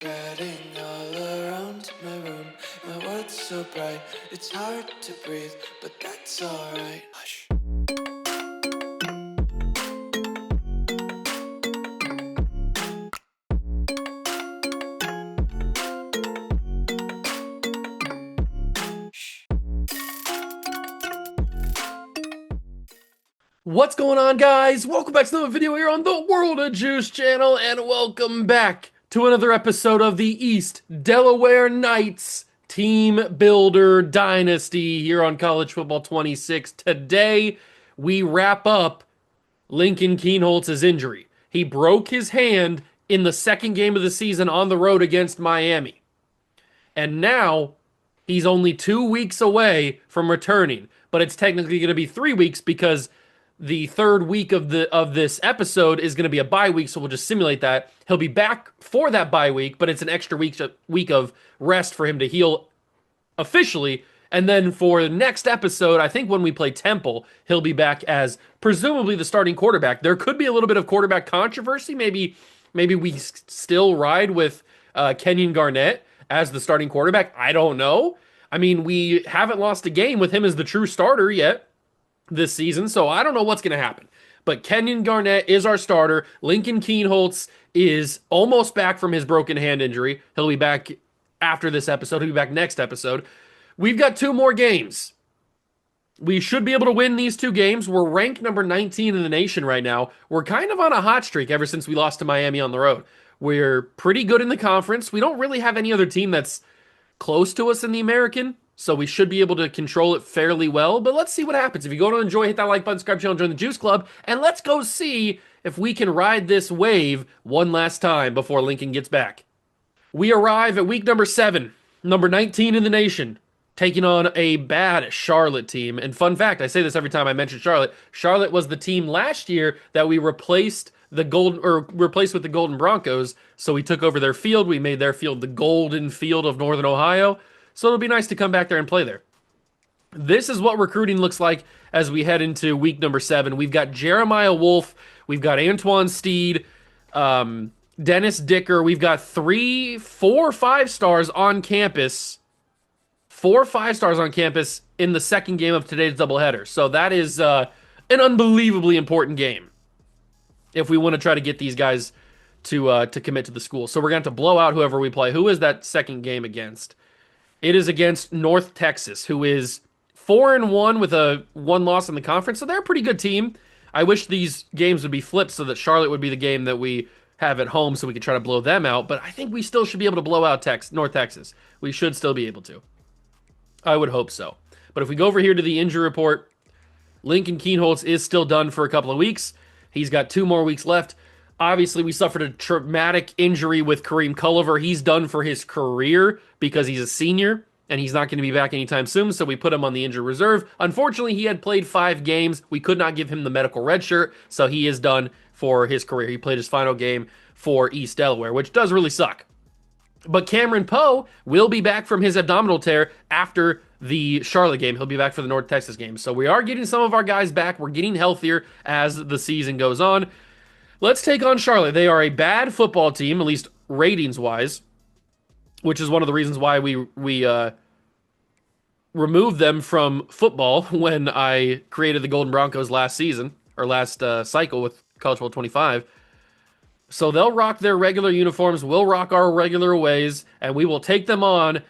Spreading all around my room, my world's so bright, it's hard to breathe, but that's alright. Hush. What's going on, guys? Welcome back to another video here on the World of Juice channel, and welcome back to another episode of the East Delaware Knights Team Builder Dynasty here on College Football 26. Today, we wrap up Lincoln Kienholz's injury. He broke his hand in the second game of the season on the road against Miami. And now, he's only 2 weeks away from returning. But it's technically going to be 3 weeks because the third week of this episode is going to be a bye week, so we'll just simulate that. He'll be back for that bye week, but it's an extra week of rest for him to heal officially. And then for the next episode, I think when we play Temple, he'll be back as presumably the starting quarterback. There could be a little bit of quarterback controversy. Maybe we still ride with Kenyon Garnett as the starting quarterback. I don't know. I mean, we haven't lost a game with him as the true starter yet this season, so I don't know what's going to happen. But Kenyon Garnett is our starter. Lincoln Kienholz is almost back from his broken hand injury. He'll be back after this episode. He'll be back next episode. We've got 2 more games. We should be able to win these 2 games. We're ranked number 19 in the nation right now. We're kind of on a hot streak ever since we lost to Miami on the road. We're pretty good in the conference. We don't really have any other team that's close to us in the American, so we should be able to control it fairly well. But let's see what happens. If you go to enjoy, hit that like button, subscribe channel, join the Juice Club, and let's go see if we can ride this wave one last time before Lincoln gets back. We arrive at week number 7, number 19 in the nation, taking on a bad Charlotte team. And fun fact, I say this every time I mention Charlotte. Charlotte was the team last year that we replaced with the Golden Broncos. So we took over their field. We made their field the Golden Field of Northern Ohio. So it'll be nice to come back there and play there. This is what recruiting looks like as we head into week number 7. We've got Jeremiah Wolf. We've got Antoine Steed, Dennis Dicker. We've got 4 5-stars on campus. 4 5-stars on campus in the second game of today's doubleheader. So that is an unbelievably important game if we want to try to get these guys to commit to the school. So we're going to have to blow out whoever we play. Who is that second game against? It is against North Texas, who is 4-1 with a 1 loss in the conference. So they're a pretty good team. I wish these games would be flipped so that Charlotte would be the game that we have at home so we could try to blow them out. But I think we still should be able to blow out North Texas. We should still be able to. I would hope so. But if we go over here to the injury report, Lincoln Kienholz is still done for a couple of weeks. He's got 2 more weeks left. Obviously, we suffered a traumatic injury with Kareem Culliver. He's done for his career because he's a senior, and he's not going to be back anytime soon, so we put him on the injured reserve. Unfortunately, he had played 5 games. We could not give him the medical red shirt, so he is done for his career. He played his final game for East Delaware, which does really suck. But Cameron Poe will be back from his abdominal tear after the Charlotte game. He'll be back for the North Texas game. So we are getting some of our guys back. We're getting healthier as the season goes on. Let's take on Charlotte. They are a bad football team, at least ratings-wise, which is one of the reasons why we removed them from football when I created the Golden Broncos last season, or last cycle with College Football 25. So they'll rock their regular uniforms, we'll rock our regular ways, and we will take them on.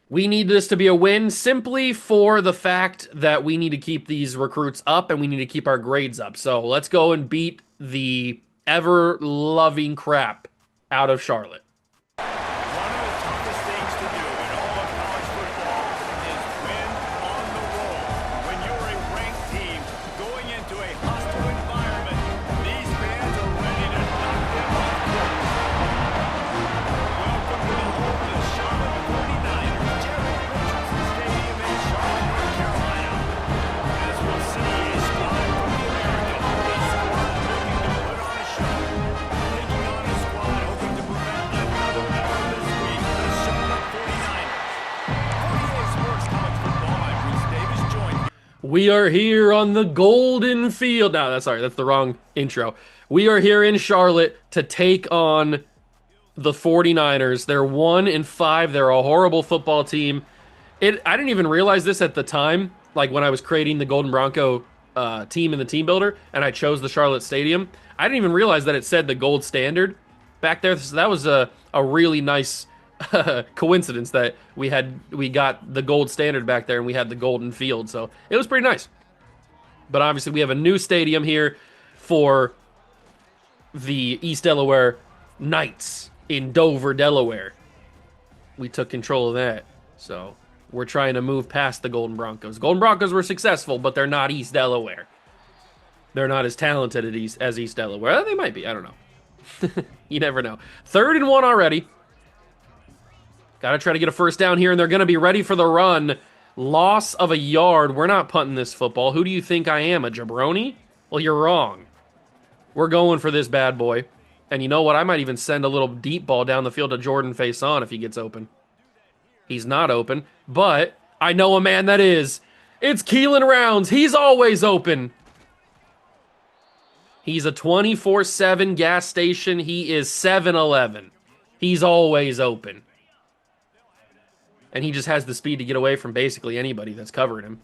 We need this to be a win simply for the fact that we need to keep these recruits up and we need to keep our grades up. So let's go and beat the ever-loving crap out of Charlotte. One of the toughest things to do in all of college football is win on the road. When you're a ranked team going into a hostile environment, these fans are ready to knock them off course. Welcome to the home of the Charlotte 49ers, Jerry Richardson Stadium in Charlotte, North Carolina. As we'll see, a squad from the American, a squad looking to put on a show, taking on a squad hoping to prevent another error this week, the Charlotte 49ers. 48 Sports College Football, I'm Bruce Davis, joined We are here on the Golden Field. No, that's the wrong intro. We are here in Charlotte to take on the 49ers. They're 1-5. They're a horrible football team. I didn't even realize this at the time, like when I was creating the Golden Bronco team in the team builder, and I chose the Charlotte Stadium. I didn't even realize that it said the gold standard back there. So that was a really nice coincidence that we got the gold standard back there and we had the golden field. So it was pretty nice. But obviously we have a new stadium here for the East Delaware Knights in Dover, Delaware. We took control of that. So we're trying to move past the Golden Broncos. Golden Broncos were successful, but they're not East Delaware. They're not as talented as East Delaware. They might be. I don't know. You never know. 3rd and 1 already. Got to try to get a first down here, and they're going to be ready for the run. Loss of a yard. We're not punting this football. Who do you think I am, a jabroni? Well, you're wrong. We're going for this bad boy. And you know what? I might even send a little deep ball down the field to Jordan face-on if he gets open. He's not open, but I know a man that is. It's Keelan Rounds. He's always open. He's a 24/7 gas station. He is 7-Eleven. He's always open. And he just has the speed to get away from basically anybody that's covering him.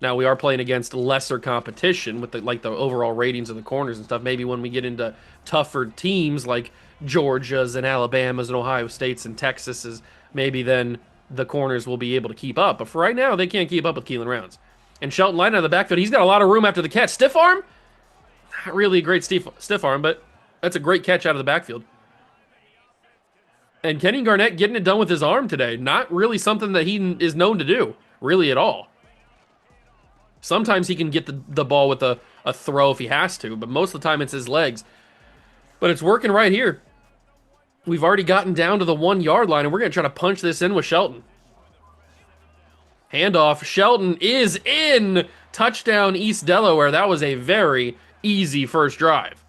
Now, we are playing against lesser competition with the overall ratings of the corners and stuff. Maybe when we get into tougher teams like Georgia's and Alabama's and Ohio State's and Texas's, maybe then the corners will be able to keep up. But for right now, they can't keep up with Keelan Rounds. And Shelton Light out of the backfield. He's got a lot of room after the catch. Stiff arm? Not really a great stiff arm, but that's a great catch out of the backfield. And Kenny Garnett getting it done with his arm today. Not really something that he is known to do, really at all. Sometimes he can get the ball with a throw if he has to, but most of the time it's his legs. But it's working right here. We've already gotten down to the 1-yard line, and we're going to try to punch this in with Shelton. Handoff. Shelton is in. Touchdown, East Delaware. That was a very easy first drive.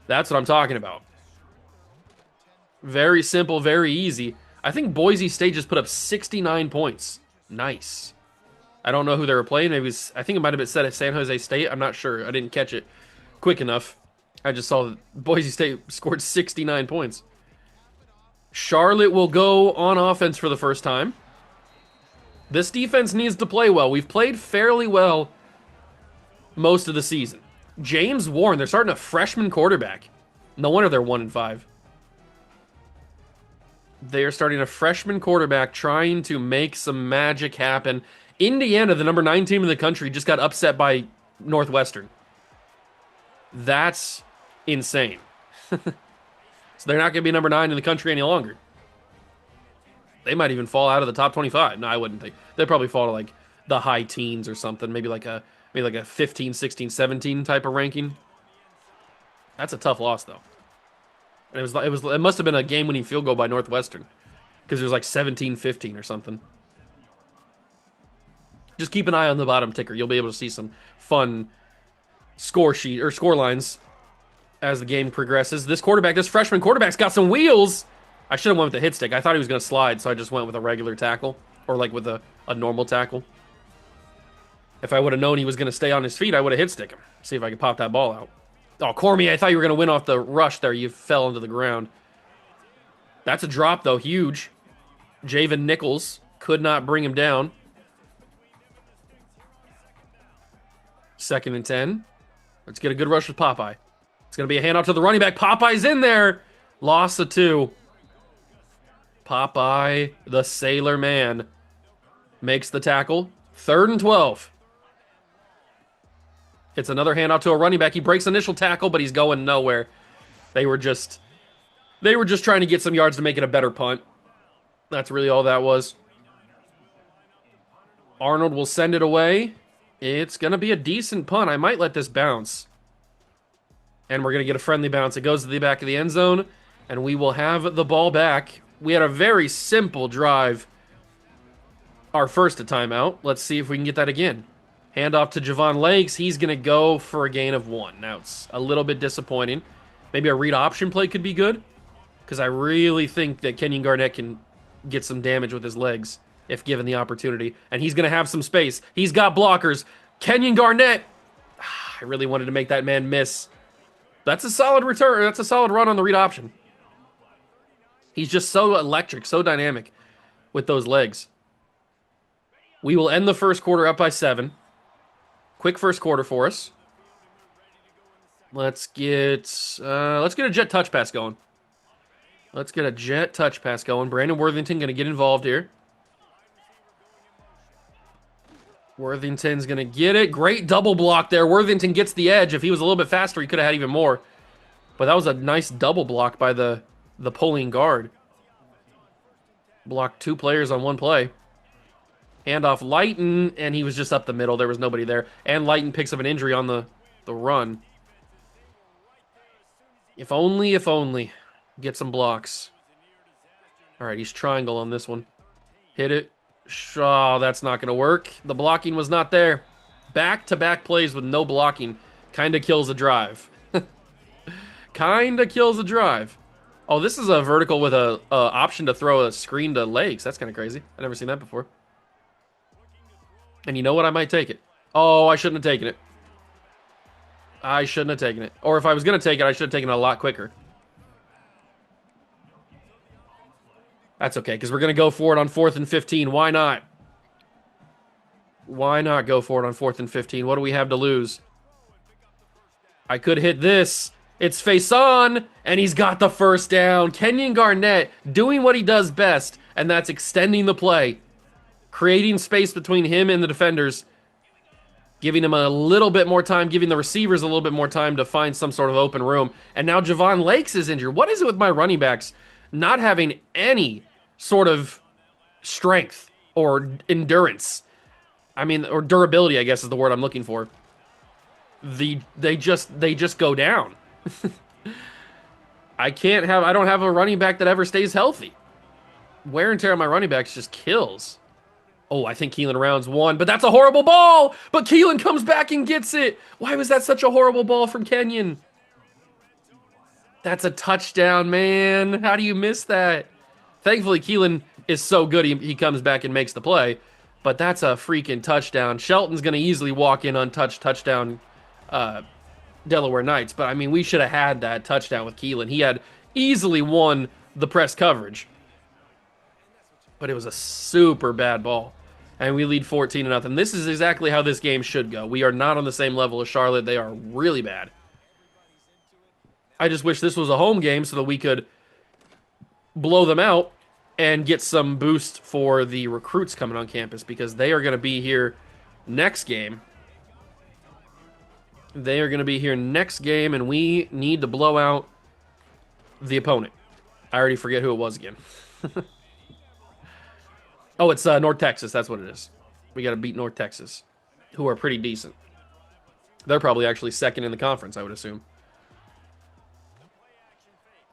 That's what I'm talking about. Very simple, very easy. I think Boise State just put up 69 points. Nice. I don't know who they were playing. I think it might have been set at San Jose State. I'm not sure. I didn't catch it quick enough. I just saw that Boise State scored 69 points. Charlotte will go on offense for the first time. This defense needs to play well. We've played fairly well most of the season. James Warren, they're starting a freshman quarterback. No wonder they're 1-5. They are starting a freshman quarterback trying to make some magic happen. Indiana, the number 9 team in the country, just got upset by Northwestern. That's insane. So they're not going to be number 9 in the country any longer. They might even fall out of the top 25. No, I wouldn't think. They'd probably fall to like the high teens or something. Maybe like a 15, 16, 17 type of ranking. That's a tough loss though. And it must have been a game-winning field goal by Northwestern because it was like 17-15 or something. Just keep an eye on the bottom ticker. You'll be able to see some fun score sheet or score lines as the game progresses. This freshman quarterback's got some wheels. I should have went with the hit stick. I thought he was going to slide, so I just went with a regular tackle or like with a normal tackle. If I would have known he was going to stay on his feet, I would have hit stick him. See if I could pop that ball out. Oh, Cormier, I thought you were going to win off the rush there. You fell into the ground. That's a drop, though. Huge. Javen Nichols could not bring him down. 2nd and 10. Let's get a good rush with Popeye. It's going to be a handoff to the running back. Popeye's in there. Loss of 2. Popeye, the Sailor Man, makes the tackle. 3rd and 12. It's another handoff to a running back. He breaks initial tackle, but he's going nowhere. They were just trying to get some yards to make it a better punt. That's really all that was. Arnold will send it away. It's going to be a decent punt. I might let this bounce. And we're going to get a friendly bounce. It goes to the back of the end zone, and we will have the ball back. We had a very simple drive. Our first timeout. Let's see if we can get that again. Handoff to Javon Lakes. He's going to go for a gain of 1. Now, it's a little bit disappointing. Maybe a read option play could be good, because I really think that Kenyon Garnett can get some damage with his legs if given the opportunity. And he's going to have some space. He's got blockers. Kenyon Garnett. I really wanted to make that man miss. That's a solid return. That's a solid run on the read option. He's just so electric, so dynamic with those legs. We will end the first quarter up by 7. Quick first quarter for us. Let's get a jet touch pass going. Let's get a jet touch pass going. Brandon Worthington going to get involved here. Worthington's going to get it. Great double block there. Worthington gets the edge. If he was a little bit faster, he could have had even more. But that was a nice double block by the pulling guard. Blocked 2 players on 1 play. Handoff Lighton, and he was just up the middle. There was nobody there. And Lighton picks up an injury on the run. If only. Get some blocks. All right, he's triangle on this one. Hit it. Oh, that's not going to work. The blocking was not there. Back-to-back plays with no blocking kind of kills a drive. Kind of kills a drive. Oh, this is a vertical with a option to throw a screen to legs. That's kind of crazy. I've never seen that before. And you know what? I might take it. Oh, I shouldn't have taken it. I shouldn't have taken it. Or if I was going to take it, I should have taken it a lot quicker. That's okay, because we're going to go for it on 4th and 15. Why not? Why not go for it on 4th and 15? What do we have to lose? I could hit this. It's face on, and he's got the first down. Kenyon Garnett doing what he does best, and that's extending the play. Creating space between him and the defenders. Giving him a little bit more time, giving the receivers a little bit more time to find some sort of open room. And now Javon Lakes is injured. What is it with my running backs not having any sort of strength or endurance? I mean, or durability, I guess is the word I'm looking for. They just go down. I don't have a running back that ever stays healthy. Wear and tear on my running backs just kills. Oh, I think Keelan rounds 1, but that's a horrible ball. But Keelan comes back and gets it. Why was that such a horrible ball from Kenyon? That's a touchdown, man. How do you miss that? Thankfully, Keelan is so good, he comes back and makes the play. But that's a freaking touchdown. Shelton's going to easily walk in untouched touchdown Delaware Knights. But, I mean, we should have had that touchdown with Keelan. He had easily won the press coverage. But it was a super bad ball. And we lead 14-0. This is exactly how this game should go. We are not on the same level as Charlotte. They are really bad. I just wish this was a home game so that we could blow them out and get some boost for the recruits coming on campus, because they are going to be here next game. They are going to be here next game, and we need to blow out the opponent. I already forget who it was again. Oh, it's North Texas. That's what it is. We got to beat North Texas, who are pretty decent. They're probably actually second in the conference, I would assume.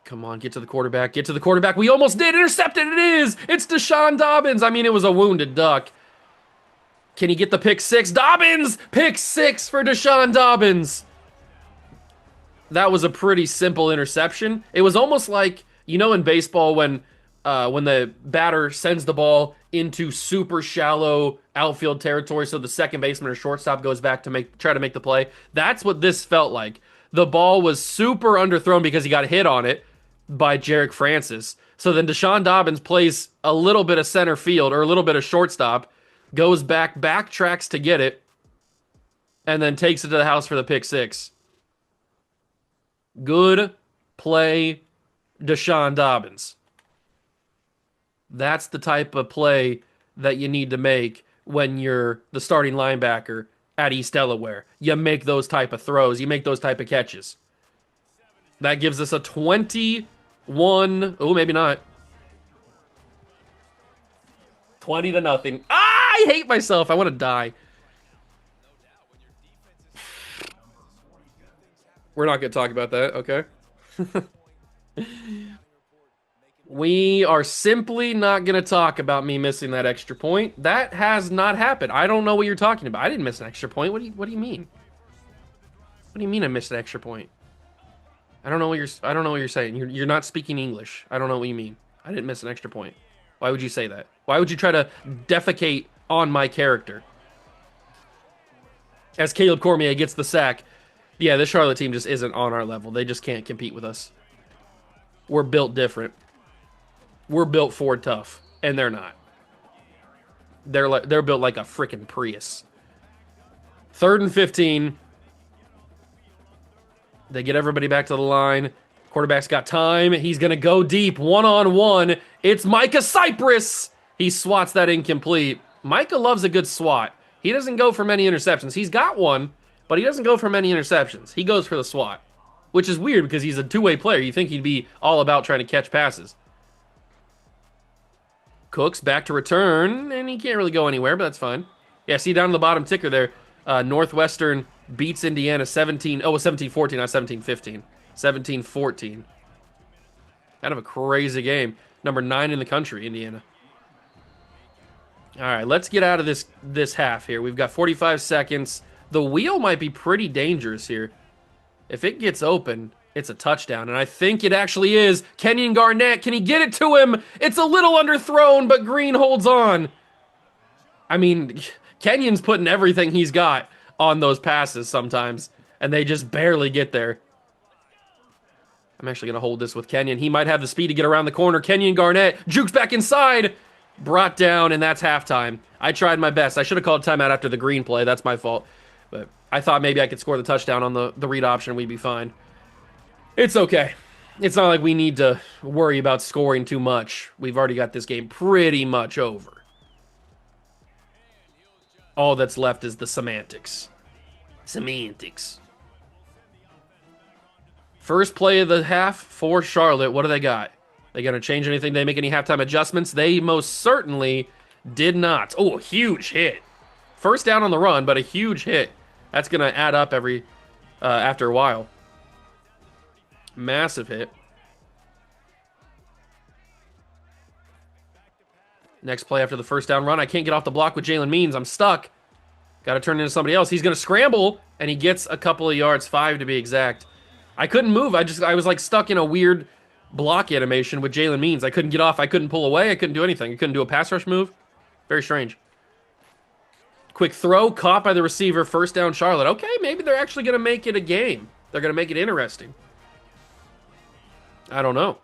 Come on, get to the quarterback. Get to the quarterback. We almost did. Intercepted. It is. It's Deshaun Dobbins. I mean, it was a wounded duck. Can he get the pick 6? Dobbins! Pick 6 for Deshaun Dobbins. That was a pretty simple interception. It was almost like, you know, in baseball when the batter sends the ball into super shallow outfield territory, so the second baseman or shortstop goes back to try to make the play. That's what this felt like. The ball was super underthrown because he got hit on it by Jarek Francis. So then Deshaun Dobbins plays a little bit of center field or a little bit of shortstop, goes back, backtracks to get it, and then takes it to the house for the pick 6. Good play, Deshaun Dobbins. That's the type of play that you need to make when you're the starting linebacker at East Delaware. You make those type of throws. You make those type of catches. That gives us a 21... Oh, maybe not. 20-0. Ah, I hate myself. I want to die. We're not going to talk about that, okay? We are simply not going to talk about me missing that extra point. That has not happened. I don't know what you're talking about. I didn't miss an extra point. What do you mean? What do you mean I missed an extra point? I don't know what you're saying. You're not speaking English. I don't know what you mean. I didn't miss an extra point. Why would you say that? Why would you try to defecate on my character? As Caleb Cormier gets the sack. Yeah, this Charlotte team just isn't on our level. They just can't compete with us. We're built different. we're built Ford tough, and they're not. They're built like a freaking Prius. 3rd and 15. They get everybody back to the line. Quarterback's got time. He's going to go deep. One-on-one. It's Micah Cypress. He swats that incomplete. Micah loves a good swat. He doesn't go for many interceptions. He's got one, but he doesn't go for many interceptions. He goes for the swat, which is weird because he's a two-way player. You think he'd be all about trying to catch passes. Cooks back to return, and he can't really go anywhere, but that's fine. Yeah, see down in the bottom ticker there, Northwestern beats Indiana 17-14, not 17-15. 17-14. Kind of a crazy game. Number 9 in the country, Indiana. All right, let's get out of this half here. We've got 45 seconds. The wheel might be pretty dangerous here. If it gets open, it's a touchdown, and I think it actually is. Kenyon Garnett, can he get it to him? It's a little underthrown, but Green holds on. I mean, Kenyon's putting everything he's got on those passes sometimes, and they just barely get there. I'm actually going to hold this with Kenyon. He might have the speed to get around the corner. Kenyon Garnett jukes back inside. Brought down, and that's halftime. I tried my best. I should have called timeout after the Green play. That's my fault. But I thought maybe I could score the touchdown on the read option. We'd be fine. It's okay. It's not like we need to worry about scoring too much. We've already got this game pretty much over. All that's left is the semantics. Semantics. First play of the half for Charlotte. What do they got? They going to change anything? They make any halftime adjustments? They most certainly did not. Oh, a huge hit. First down on the run, but a huge hit. That's going to add up after a while. Massive hit. Next play after the first down run. I can't get off the block with Jalen Means. I'm stuck. Got to turn into somebody else. He's going to scramble, and he gets a couple of yards, 5 to be exact. I couldn't move. I was like stuck in a weird block animation with Jalen Means. I couldn't get off. I couldn't pull away. I couldn't do anything. I couldn't do a pass rush move. Very strange. Quick throw, caught by the receiver. First down, Charlotte. Okay, maybe they're actually going to make it a game. They're going to make it interesting. I don't know.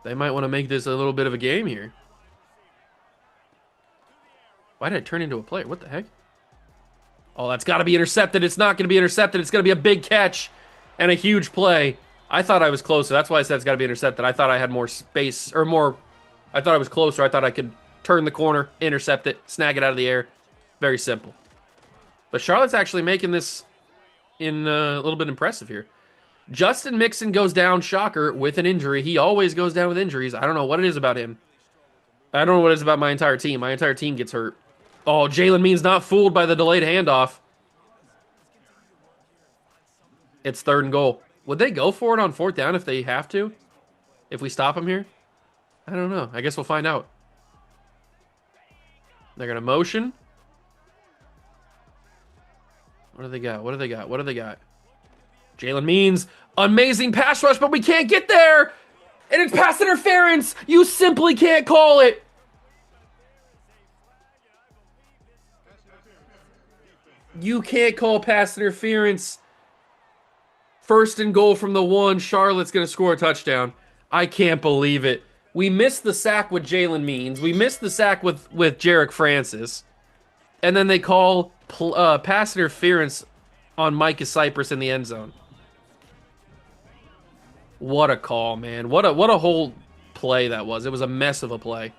They might want to make this a little bit of a game here. Why did it turn into a play? What the heck? Oh, that's got to be intercepted. It's not going to be intercepted. It's going to be a big catch and a huge play. I thought I was closer. That's why I said it's got to be intercepted. I thought I had more space, or more. I thought I was closer. I thought I could turn the corner, intercept it, snag it out of the air. Very simple. But Charlotte's actually making this a little bit impressive here. Justin Mixon goes down, shocker, with an injury. He always goes down with injuries. I don't know what it is about him. I don't know what it is about my entire team. My entire team gets hurt. Oh, Jalen Means not fooled by the delayed handoff. It's 3rd and goal. Would they go for it on 4th down if they have to? If we stop them here? I don't know. I guess we'll find out. They're going to motion. What do they got? What do they got? What do they got? Jalen Means, amazing pass rush, but we can't get there. And it's pass interference. You simply can't call it. You can't call pass interference. 1st and goal from the 1. Charlotte's going to score a touchdown. I can't believe it. We missed the sack with Jalen Means. We missed the sack with Jarek Francis. And then they call pass interference on Micah Cypress in the end zone. What a call, man. What a whole play that was. It was a mess of a play.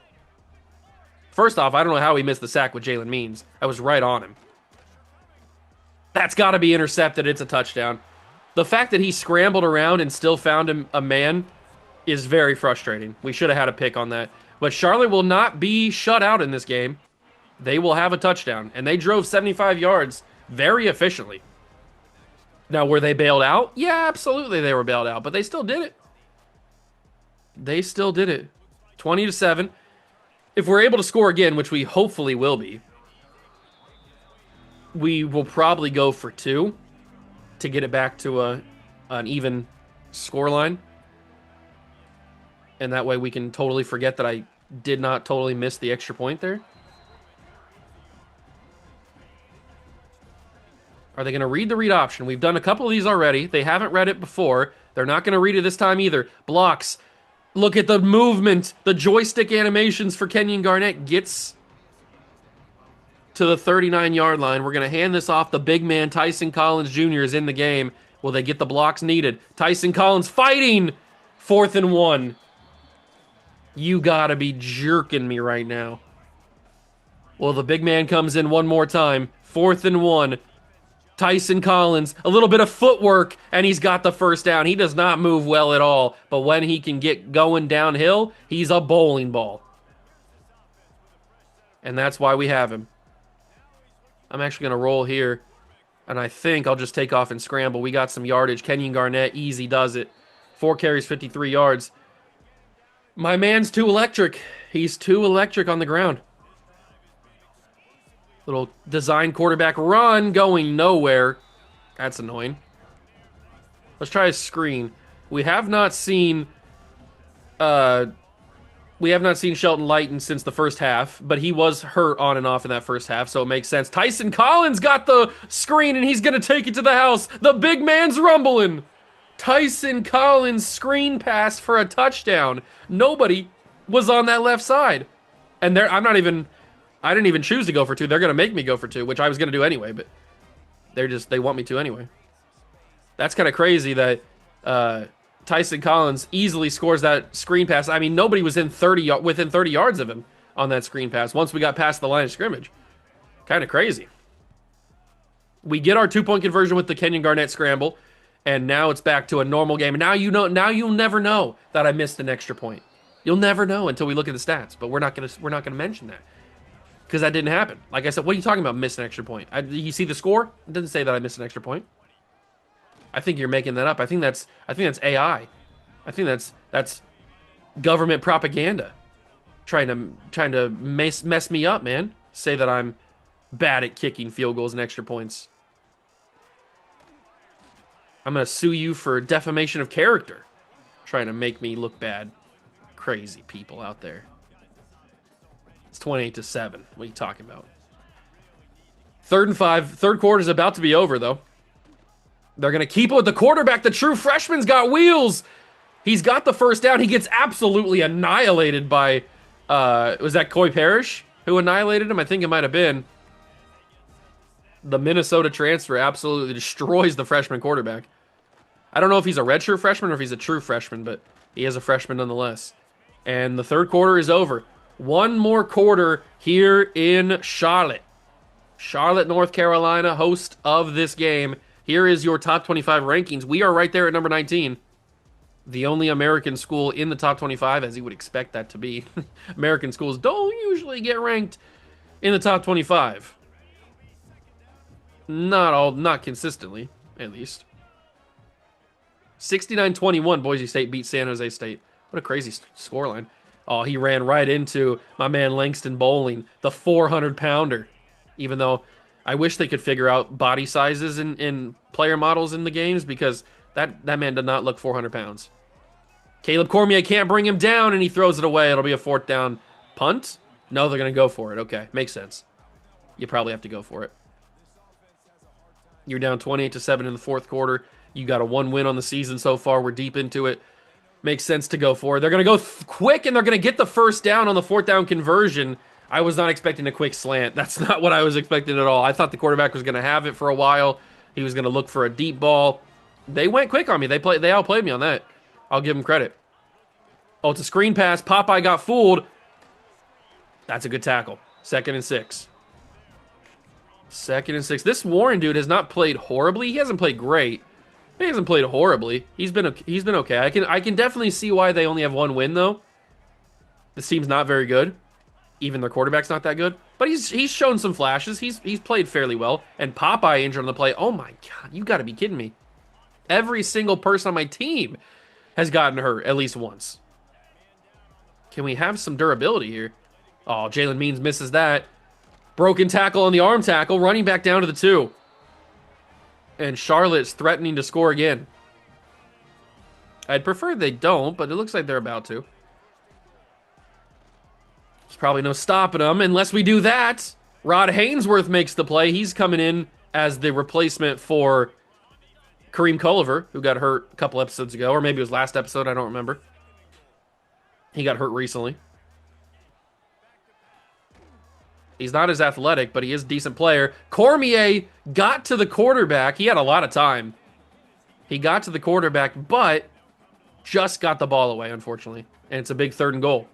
First off, I don't know how he missed the sack with Jalen Means. I was right on him. That's got to be intercepted. It's a touchdown. The fact that he scrambled around and still found him a man is very frustrating. We should have had a pick on that. But Charlotte will not be shut out in this game. They will have a touchdown. And they drove 75 yards very efficiently. Now, were they bailed out? Yeah, absolutely they were bailed out. But they still did it. They still did it. 20-7. If we're able to score again, which we hopefully will be, we will probably go for 2 to get it back to an even scoreline. And that way we can totally forget that I did not totally miss the extra point there. Are they going to read the read option? We've done a couple of these already. They haven't read it before. They're not going to read it this time either. Blocks. Look at the movement. The joystick animations for Kenyon Garnett gets to the 39-yard line. We're going to hand this off. The big man, Tyson Collins Jr. is in the game. Will they get the blocks needed? Tyson Collins fighting! 4th and 1. You gotta be jerking me right now. Well, the big man comes in one more time. 4th and 1. Tyson Collins, a little bit of footwork, and he's got the first down. He does not move well at all, but when he can get going downhill, he's a bowling ball. And that's why we have him. I'm actually going to roll here, and I think I'll just take off and scramble. We got some yardage. Kenyon Garnett, easy does it. 4 carries, 53 yards. My man's too electric. He's too electric on the ground. Little design quarterback run going nowhere. That's annoying. Let's try a screen. We have not seen Shelton Lighton since the first half, but he was hurt on and off in that first half, so it makes sense. Tyson Collins got the screen, and he's going to take it to the house. The big man's rumbling. Tyson Collins screen pass for a touchdown. Nobody was on that left side. And I didn't even choose to go for 2. They're going to make me go for 2, which I was going to do anyway, but they want me to anyway. That's kind of crazy that Tyson Collins easily scores that screen pass. I mean, nobody was within 30 yards of him on that screen pass once we got past the line of scrimmage. Kind of crazy. We get our 2-point conversion with the Kenyon Garnett scramble, and now it's back to a normal game. And now you'll never know that I missed an extra point. You'll never know until we look at the stats, but we're not gonna mention that because that didn't happen. Like I said, what are you talking about? Miss an extra point? You see the score? It doesn't say that I missed an extra point. I think you're making that up. I think that's AI. I think that's government propaganda trying to mess me up, man. Say that I'm bad at kicking field goals and extra points. I'm gonna sue you for defamation of character, trying to make me look bad. Crazy people out there. It's 28-7. What are you talking about? 3rd and 5. Third quarter's about to be over, though. They're going to keep it with the quarterback. The true freshman's got wheels. He's got the first down. He gets absolutely annihilated by, was that Coy Parrish who annihilated him? I think it might have been. The Minnesota transfer absolutely destroys the freshman quarterback. I don't know if he's a redshirt freshman or if he's a true freshman, but he is a freshman nonetheless. And the third quarter is over. One more quarter here in Charlotte. Charlotte, North Carolina, host of this game. Here is your top 25 rankings. We are right there at number 19. The only American school in the top 25, as you would expect that to be. American schools don't usually get ranked in the top 25. Not consistently, at least. 69-21, Boise State beat San Jose State. What a crazy scoreline. Oh, he ran right into my man Langston Bowling, the 400-pounder. Even though I wish they could figure out body sizes in player models in the games, because that man did not look 400 pounds. Caleb Cormier can't bring him down, and he throws it away. It'll be a 4th down punt. No, they're going to go for it. Okay, makes sense. You probably have to go for it. You're down 28-7 in the 4th quarter. You got a 1 win on the season so far. We're deep into it. Makes sense to go for it. They're going to go quick, and they're going to get the first down on the 4th down conversion. I was not expecting a quick slant. That's not what I was expecting at all. I thought the quarterback was going to have it for a while. He was going to look for a deep ball. They went quick on me. They outplayed me on that. I'll give them credit. Oh, it's a screen pass. Popeye got fooled. That's a good tackle. 2nd and 6. 2nd and 6. This Warren dude has not played horribly. He hasn't played great. He hasn't played horribly. He's been okay. I can definitely see why they only have 1 win though. This team's not very good. Even their quarterback's not that good. But he's shown some flashes. He's played fairly well. And Popeye injured on the play. Oh my god, you got to be kidding me. Every single person on my team has gotten hurt at least once. Can we have some durability here? Oh, Jalen Means misses that. Broken tackle on the arm tackle. Running back down to the 2. And Charlotte's threatening to score again. I'd prefer they don't, but it looks like they're about to. There's probably no stopping them unless we do that. Rod Hainsworth makes the play. He's coming in as the replacement for Kareem Culliver, who got hurt a couple episodes ago, or maybe it was last episode, I don't remember. He got hurt recently. He's not as athletic, but he is a decent player. Cormier got to the quarterback. He had a lot of time. He got to the quarterback, but just got the ball away, unfortunately. And it's a big 3rd and goal.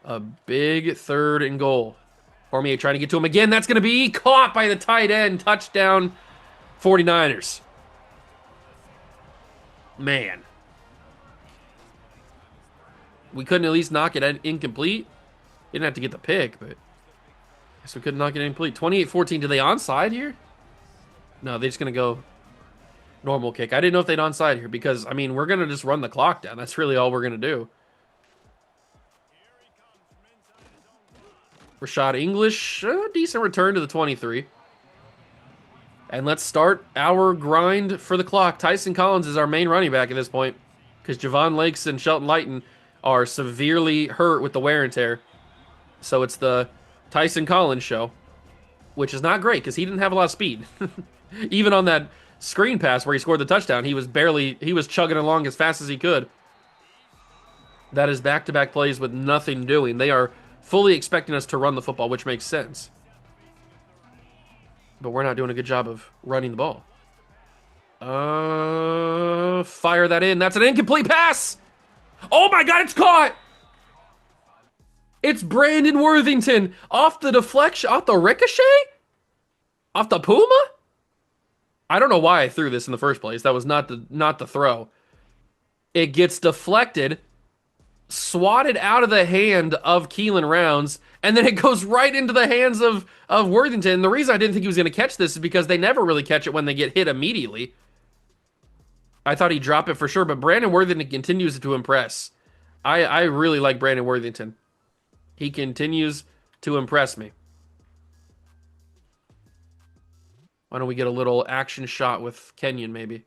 A big 3rd and goal. Cormier trying to get to him again. That's going to be caught by the tight end. Touchdown, 49ers. Man. We couldn't at least knock it incomplete. Didn't have to get the pick, but I guess we couldn't knock it incomplete. 28-14. Did they onside here? No, they're just going to go normal kick. I didn't know if they'd onside here because, I mean, we're going to just run the clock down. That's really all we're going to do. Rashad English, decent return to the 23. And let's start our grind for the clock. Tyson Collins is our main running back at this point because Javon Lakes and Shelton Lighton are severely hurt with the wear and tear. So it's the Tyson Collins show, which is not great because he didn't have a lot of speed. Even on that screen pass where he scored the touchdown, he was chugging along as fast as he could. That is back-to-back plays with nothing doing. They are fully expecting us to run the football, which makes sense. But we're not doing a good job of running the ball. Fire that in. That's an incomplete pass. Oh my God, it's caught. It's Brandon Worthington off the deflection, off the ricochet? Off the Puma? I don't know why I threw this in the first place. That was not the throw. It gets deflected, swatted out of the hand of Keelan Rounds, and then it goes right into the hands of Worthington. The reason I didn't think he was going to catch this is because they never really catch it when they get hit immediately. I thought he'd drop it for sure, but Brandon Worthington continues to impress. I really like Brandon Worthington. He continues to impress me. Why don't we get a little action shot with Kenyon, maybe?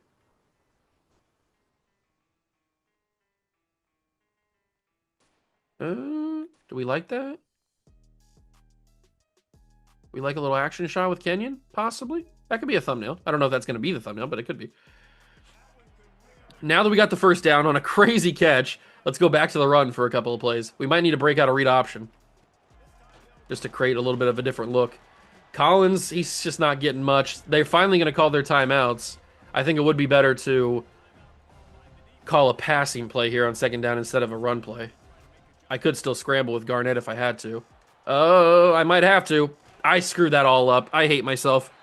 Do we like that? We like a little action shot with Kenyon, possibly? That could be a thumbnail. I don't know if that's going to be the thumbnail, but it could be. Now that we got the first down on a crazy catch, let's go back to the run for a couple of plays. We might need to break out a read option just to create a little bit of a different look. Collins, he's just not getting much. They're finally going to call their timeouts. I think it would be better to call a passing play here on 2nd down instead of a run play. I could still scramble with Garnett if I had to. Oh, I might have to. I screwed that all up. I hate myself.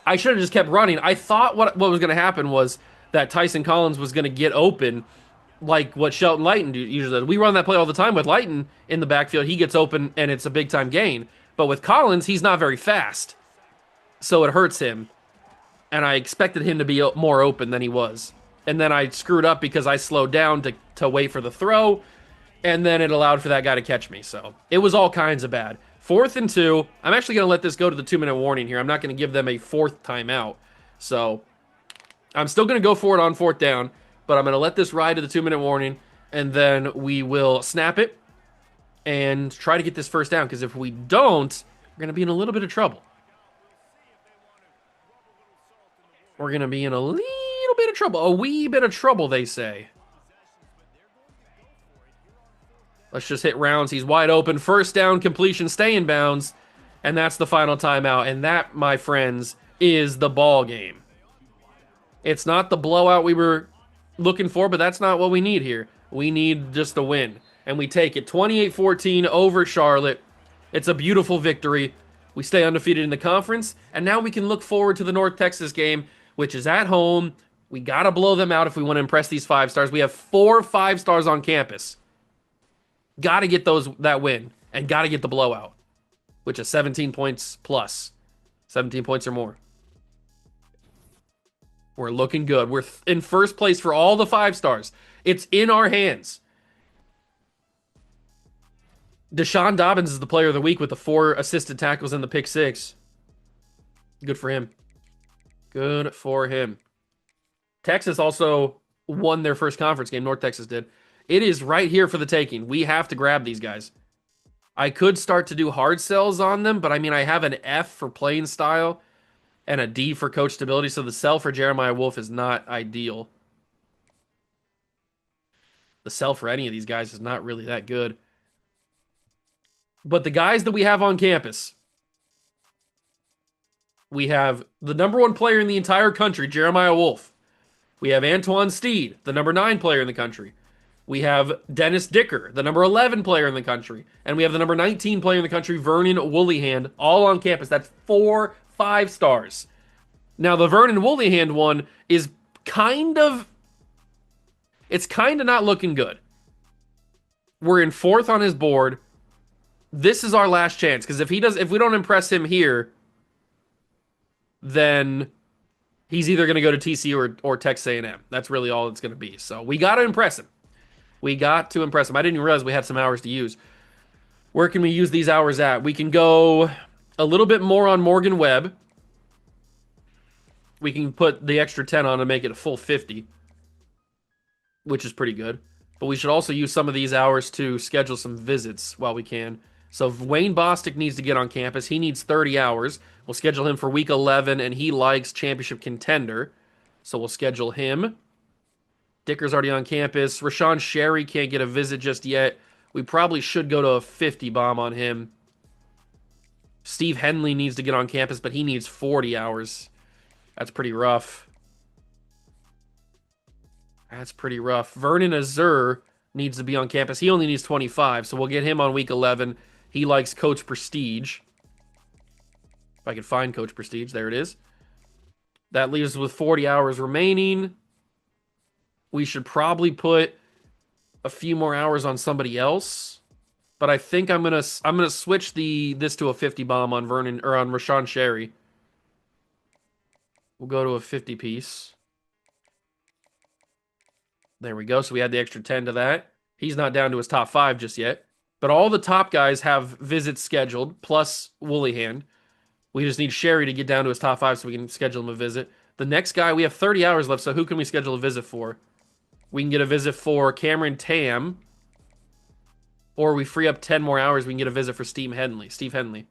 I should have just kept running. I thought what was going to happen was that Tyson Collins was going to get open like what Shelton Lighton usually does. We run that play all the time with Lighton in the backfield. He gets open, and it's a big-time gain. But with Collins, he's not very fast, so it hurts him. And I expected him to be more open than he was. And then I screwed up because I slowed down to wait for the throw, and then it allowed for that guy to catch me. So it was all kinds of bad. 4th and 2. I'm actually going to let this go to the 2-minute warning here. I'm not going to give them a 4th timeout. So I'm still going to go for it on 4th down, but I'm going to let this ride to the 2-minute warning, and then we will snap it and try to get this first down, because if we don't, we're going to be in a little bit of trouble. We're going to be in a little bit of trouble. A wee bit of trouble, they say. Let's just hit Rounds. He's wide open. First down, completion, stay in bounds. And that's the final timeout. And that, my friends, is the ball game. It's not the blowout we were looking for, but that's not what we need here. We need just a win. And we take it 28-14 over Charlotte. It's a beautiful victory. We stay undefeated in the conference. And now we can look forward to the North Texas game, which is at home. We got to blow them out if we want to impress these 5-stars. We have 4 5-stars on campus. Got to get that win, and got to get the blowout, which is 17 points plus. 17 points or more. We're looking good. We're in first place for all the 5-stars. It's in our hands. Deshaun Dobbins is the player of the week with the 4 assisted tackles and the pick 6. Good for him. Good for him. Texas also won their first conference game. North Texas did. It is right here for the taking. We have to grab these guys. I could start to do hard sells on them, but I mean, I have an F for playing style and a D for coach stability, so the sell for Jeremiah Wolf is not ideal. The sell for any of these guys is not really that good. But the guys that we have on campus, we have the #1 player in the entire country, Jeremiah Wolf. We have Antoine Steed, the #9 player in the country. We have Dennis Dicker, the #11 player in the country. And we have the #19 player in the country, Vernon Woollyhand, all on campus. That's 4 5-stars. Now, the Vernon Woollyhand one is it's kind of not looking good. We're in 4th on his board. This is our last chance, because if we don't impress him here, then he's either going to go to TCU or Texas A&M. That's really all it's going to be. So we got to impress him. I didn't even realize we had some hours to use. Where can we use these hours at? We can go a little bit more on Morgan Webb. We can put the extra 10 on to make it a full 50, which is pretty good. But we should also use some of these hours to schedule some visits while we can. So if Wayne Bostic needs to get on campus, he needs 30 hours. We'll schedule him for week 11, and he likes championship contender. So we'll schedule him. Dicker's already on campus. Rashawn Sherry can't get a visit just yet. We probably should go to a 50 bomb on him. Steve Henley needs to get on campus, but he needs 40 hours. That's pretty rough. Vernon Azur needs to be on campus. He only needs 25, so we'll get him on week 11. He likes Coach Prestige. If I can find Coach Prestige, there it is. That leaves us with 40 hours remaining. We should probably put a few more hours on somebody else, but I think I'm gonna switch this to a 50 bomb on Vernon or on Rashawn Sherry. We'll go to a 50 piece. There we go. So we add the extra 10 to that. He's not down to his top 5 just yet, but all the top guys have visits scheduled plus Woollyhand. We just need Sherry to get down to his top 5 so we can schedule him a visit. The next guy, we have 30 hours left, so who can we schedule a visit for? We can get a visit for Cameron Tam, or we free up 10 more hours, we can get a visit for Steve Henley.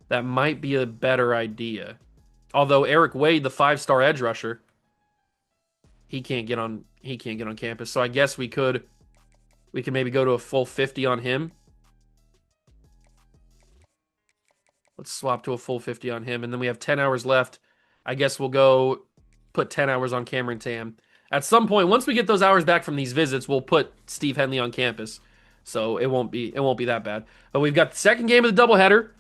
That might be a better idea. Although Eric Wade, the 5-star edge rusher, he can't get on campus. So I guess we can maybe go to a full 50 on him. Let's swap to a full 50 on him, and then we have 10 hours left. I guess we'll go put 10 hours on Cameron Tam. At some point, once we get those hours back from these visits, we'll put Steve Henley on campus. So it won't be that bad. But we've got the second game of the doubleheader.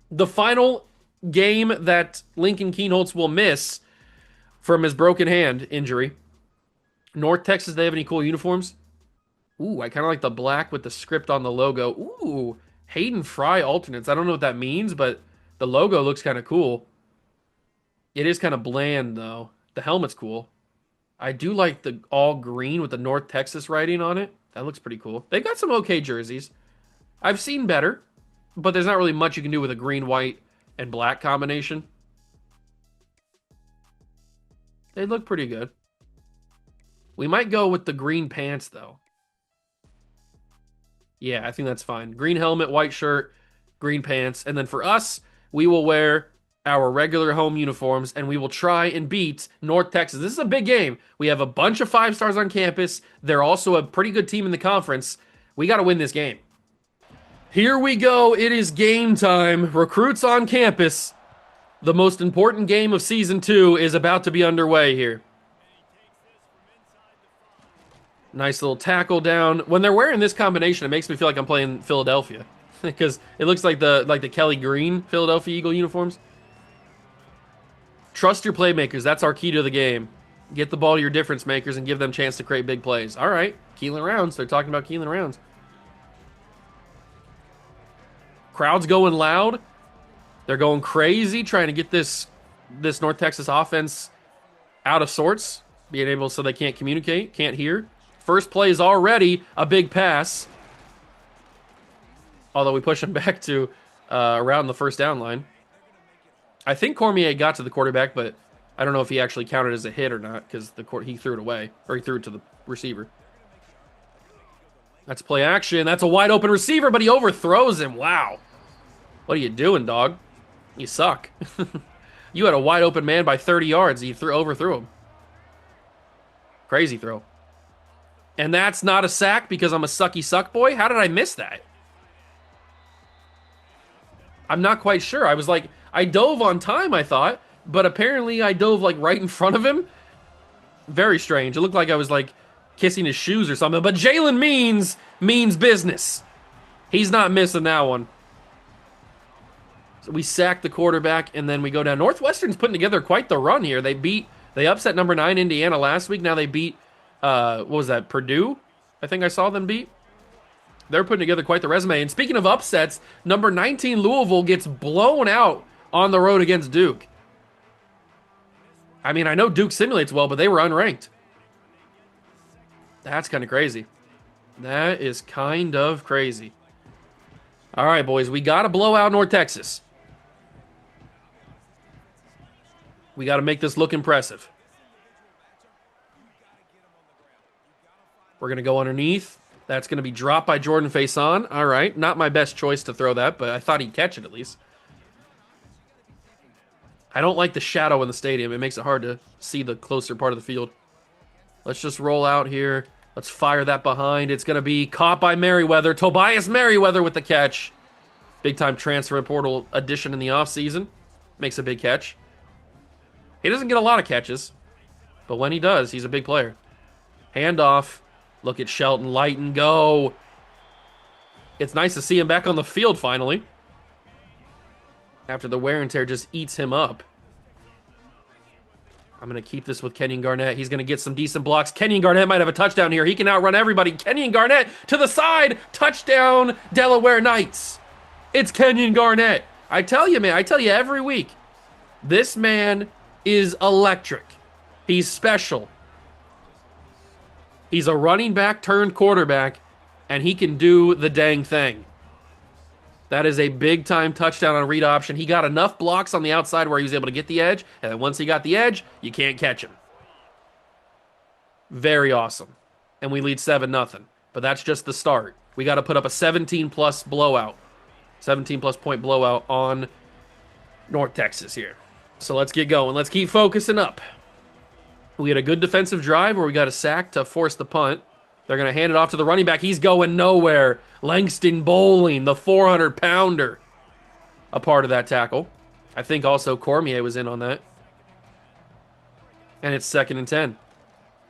The final game that Lincoln Keenholz will miss from his broken hand injury. North Texas, they have any cool uniforms? Ooh, I kind of like the black with the script on the logo. Ooh, Hayden Fry alternates. I don't know what that means, but the logo looks kind of cool. It is kind of bland, though. The helmet's cool. I do like the all green with the North Texas writing on it. That looks pretty cool. They've got some okay jerseys. I've seen better, but there's not really much you can do with a green, white, and black combination. They look pretty good. We might go with the green pants, though. Yeah, I think that's fine. Green helmet, white shirt, green pants. And then for us, we will wear our regular home uniforms, and we will try and beat North Texas. This is a big game. We have a bunch of 5-stars on campus. They're also a pretty good team in the conference. We got to win this game. Here we go. It is game time. Recruits on campus. The most important game of Season 2 is about to be underway here. Nice little tackle down. When they're wearing this combination, it makes me feel like I'm playing Philadelphia because it looks like the Kelly Green Philadelphia Eagle uniforms. Trust your playmakers. That's our key to the game. Get the ball to your difference makers and give them a chance to create big plays. All right, Keelan Rounds. They're talking about Keelan Rounds. Crowd's going loud. They're going crazy trying to get this North Texas offense out of sorts, being able so they can't communicate, can't hear. First play is already a big pass. Although we push him back to around the first down line. I think Cormier got to the quarterback, but I don't know if he actually counted as a hit or not because he threw it away, or he threw it to the receiver. That's play action. That's a wide open receiver, but he overthrows him. Wow. What are you doing, dog? You suck. You had a wide open man by 30 yards. You overthrew him. Crazy throw. And that's not a sack because I'm a sucky suck boy? How did I miss that? I'm not quite sure. I was like, I dove on time, I thought, but apparently I dove like right in front of him. Very strange. It looked like I was like kissing his shoes or something, but Jalen means business. He's not missing that one. So we sack the quarterback and then we go down. Northwestern's putting together quite the run here. They upset number 9 Indiana last week. Now they beat, what was that, Purdue? I think I saw them beat. They're putting together quite the resume. And speaking of upsets, number 19 Louisville gets blown out on the road against Duke. I mean, I know Duke simulates well, but they were unranked. That's kind of crazy. That is kind of crazy. All right, boys, we got to blow out North Texas. We got to make this look impressive. We're going to go underneath. That's going to be dropped by Jordan Faison. All right, not my best choice to throw that, but I thought he'd catch it at least. I don't like the shadow in the stadium. It makes it hard to see the closer part of the field. Let's just roll out here. Let's fire that behind. It's going to be caught by Merriweather. Tobias Merriweather with the catch. Big-time transfer portal addition in the offseason. Makes a big catch. He doesn't get a lot of catches, but when he does, he's a big player. Handoff. Look at Shelton Lighton go. It's nice to see him back on the field finally. After the wear and tear just eats him up. I'm going to keep this with Kenyon Garnett. He's going to get some decent blocks. Kenyon Garnett might have a touchdown here. He can outrun everybody. Kenyon Garnett to the side. Touchdown, Delaware Knights. It's Kenyon Garnett. I tell you, man. I tell you every week. This man is electric. He's special. He's a running back turned quarterback, and he can do the dang thing. That is a big-time touchdown on read option. He got enough blocks on the outside where he was able to get the edge, and then once he got the edge, you can't catch him. Very awesome. And we lead 7-0. But that's just the start. We got to put up a 17-plus blowout. 17-plus point blowout on North Texas here. So let's get going. Let's keep focusing up. We had a good defensive drive where we got a sack to force the punt. They're going to hand it off to the running back. He's going nowhere. Langston Bowling, the 400-pounder, a part of that tackle. I think also Cormier was in on that. And it's 2nd and 10.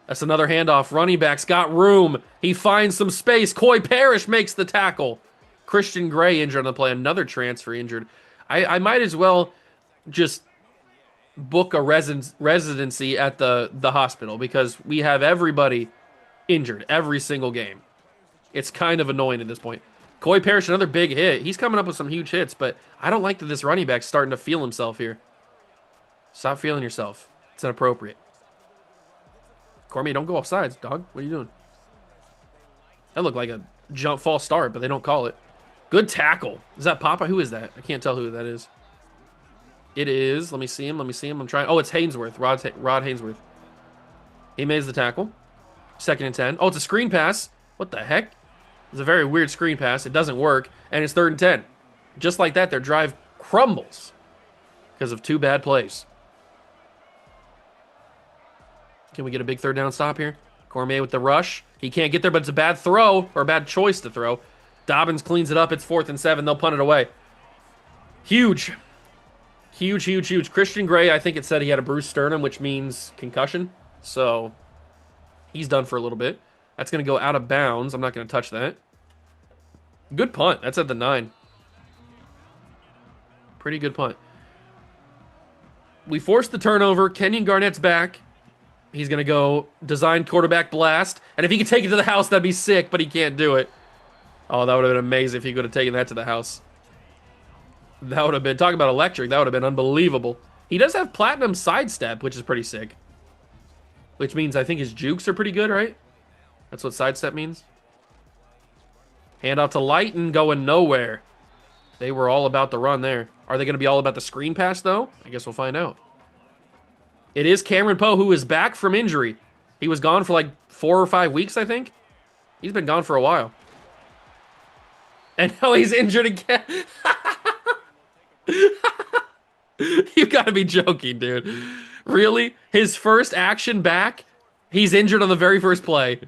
That's another handoff. Running back's got room. He finds some space. Coy Parrish makes the tackle. Christian Gray injured on the play. Another transfer injured. I might as well just book a residency at the hospital because we have everybody injured every single game. It's kind of annoying at this point. Coy Parrish, another big hit. He's coming up with some huge hits, but I don't like that this running back's starting to feel himself here. Stop feeling yourself. It's inappropriate. Cormier, don't go off sides, dog. What are you doing? That looked like a jump false start, but they don't call it. Good tackle. Is that Papa? Who is that? I can't tell who that is. It is. Let me see him. I'm trying. Oh, it's Hainsworth. Rod Hainsworth. He makes the tackle. 2nd and 10. Oh, it's a screen pass. What the heck? It's a very weird screen pass. It doesn't work. And it's 3rd and 10. Just like that, their drive crumbles because of 2 bad plays. Can we get a big 3rd down stop here? Cormier with the rush. He can't get there, but it's a bad throw or a bad choice to throw. Dobbins cleans it up. It's 4th and 7. They'll punt it away. Huge. Huge. Christian Gray, I think it said he had a bruised sternum, which means concussion. So he's done for a little bit. That's going to go out of bounds. I'm not going to touch that. Good punt. That's at the 9. Pretty good punt. We forced the turnover. Kenyon Garnett's back. He's going to go design quarterback blast. And if he could take it to the house, that'd be sick, but he can't do it. Oh, that would have been amazing if he could have taken that to the house. That would have been, talking about electric, that would have been unbelievable. He does have platinum sidestep, which is pretty sick. Which means I think his jukes are pretty good, right? That's what sidestep means. Hand off to Lighton, going nowhere. They were all about the run there. Are they going to be all about the screen pass, though? I guess we'll find out. It is Cameron Poe, who is back from injury. He was gone for like 4 or 5 weeks, I think. He's been gone for a while. And now he's injured again. You gotta be joking, dude. Really? His first action back, he's injured on the very first play.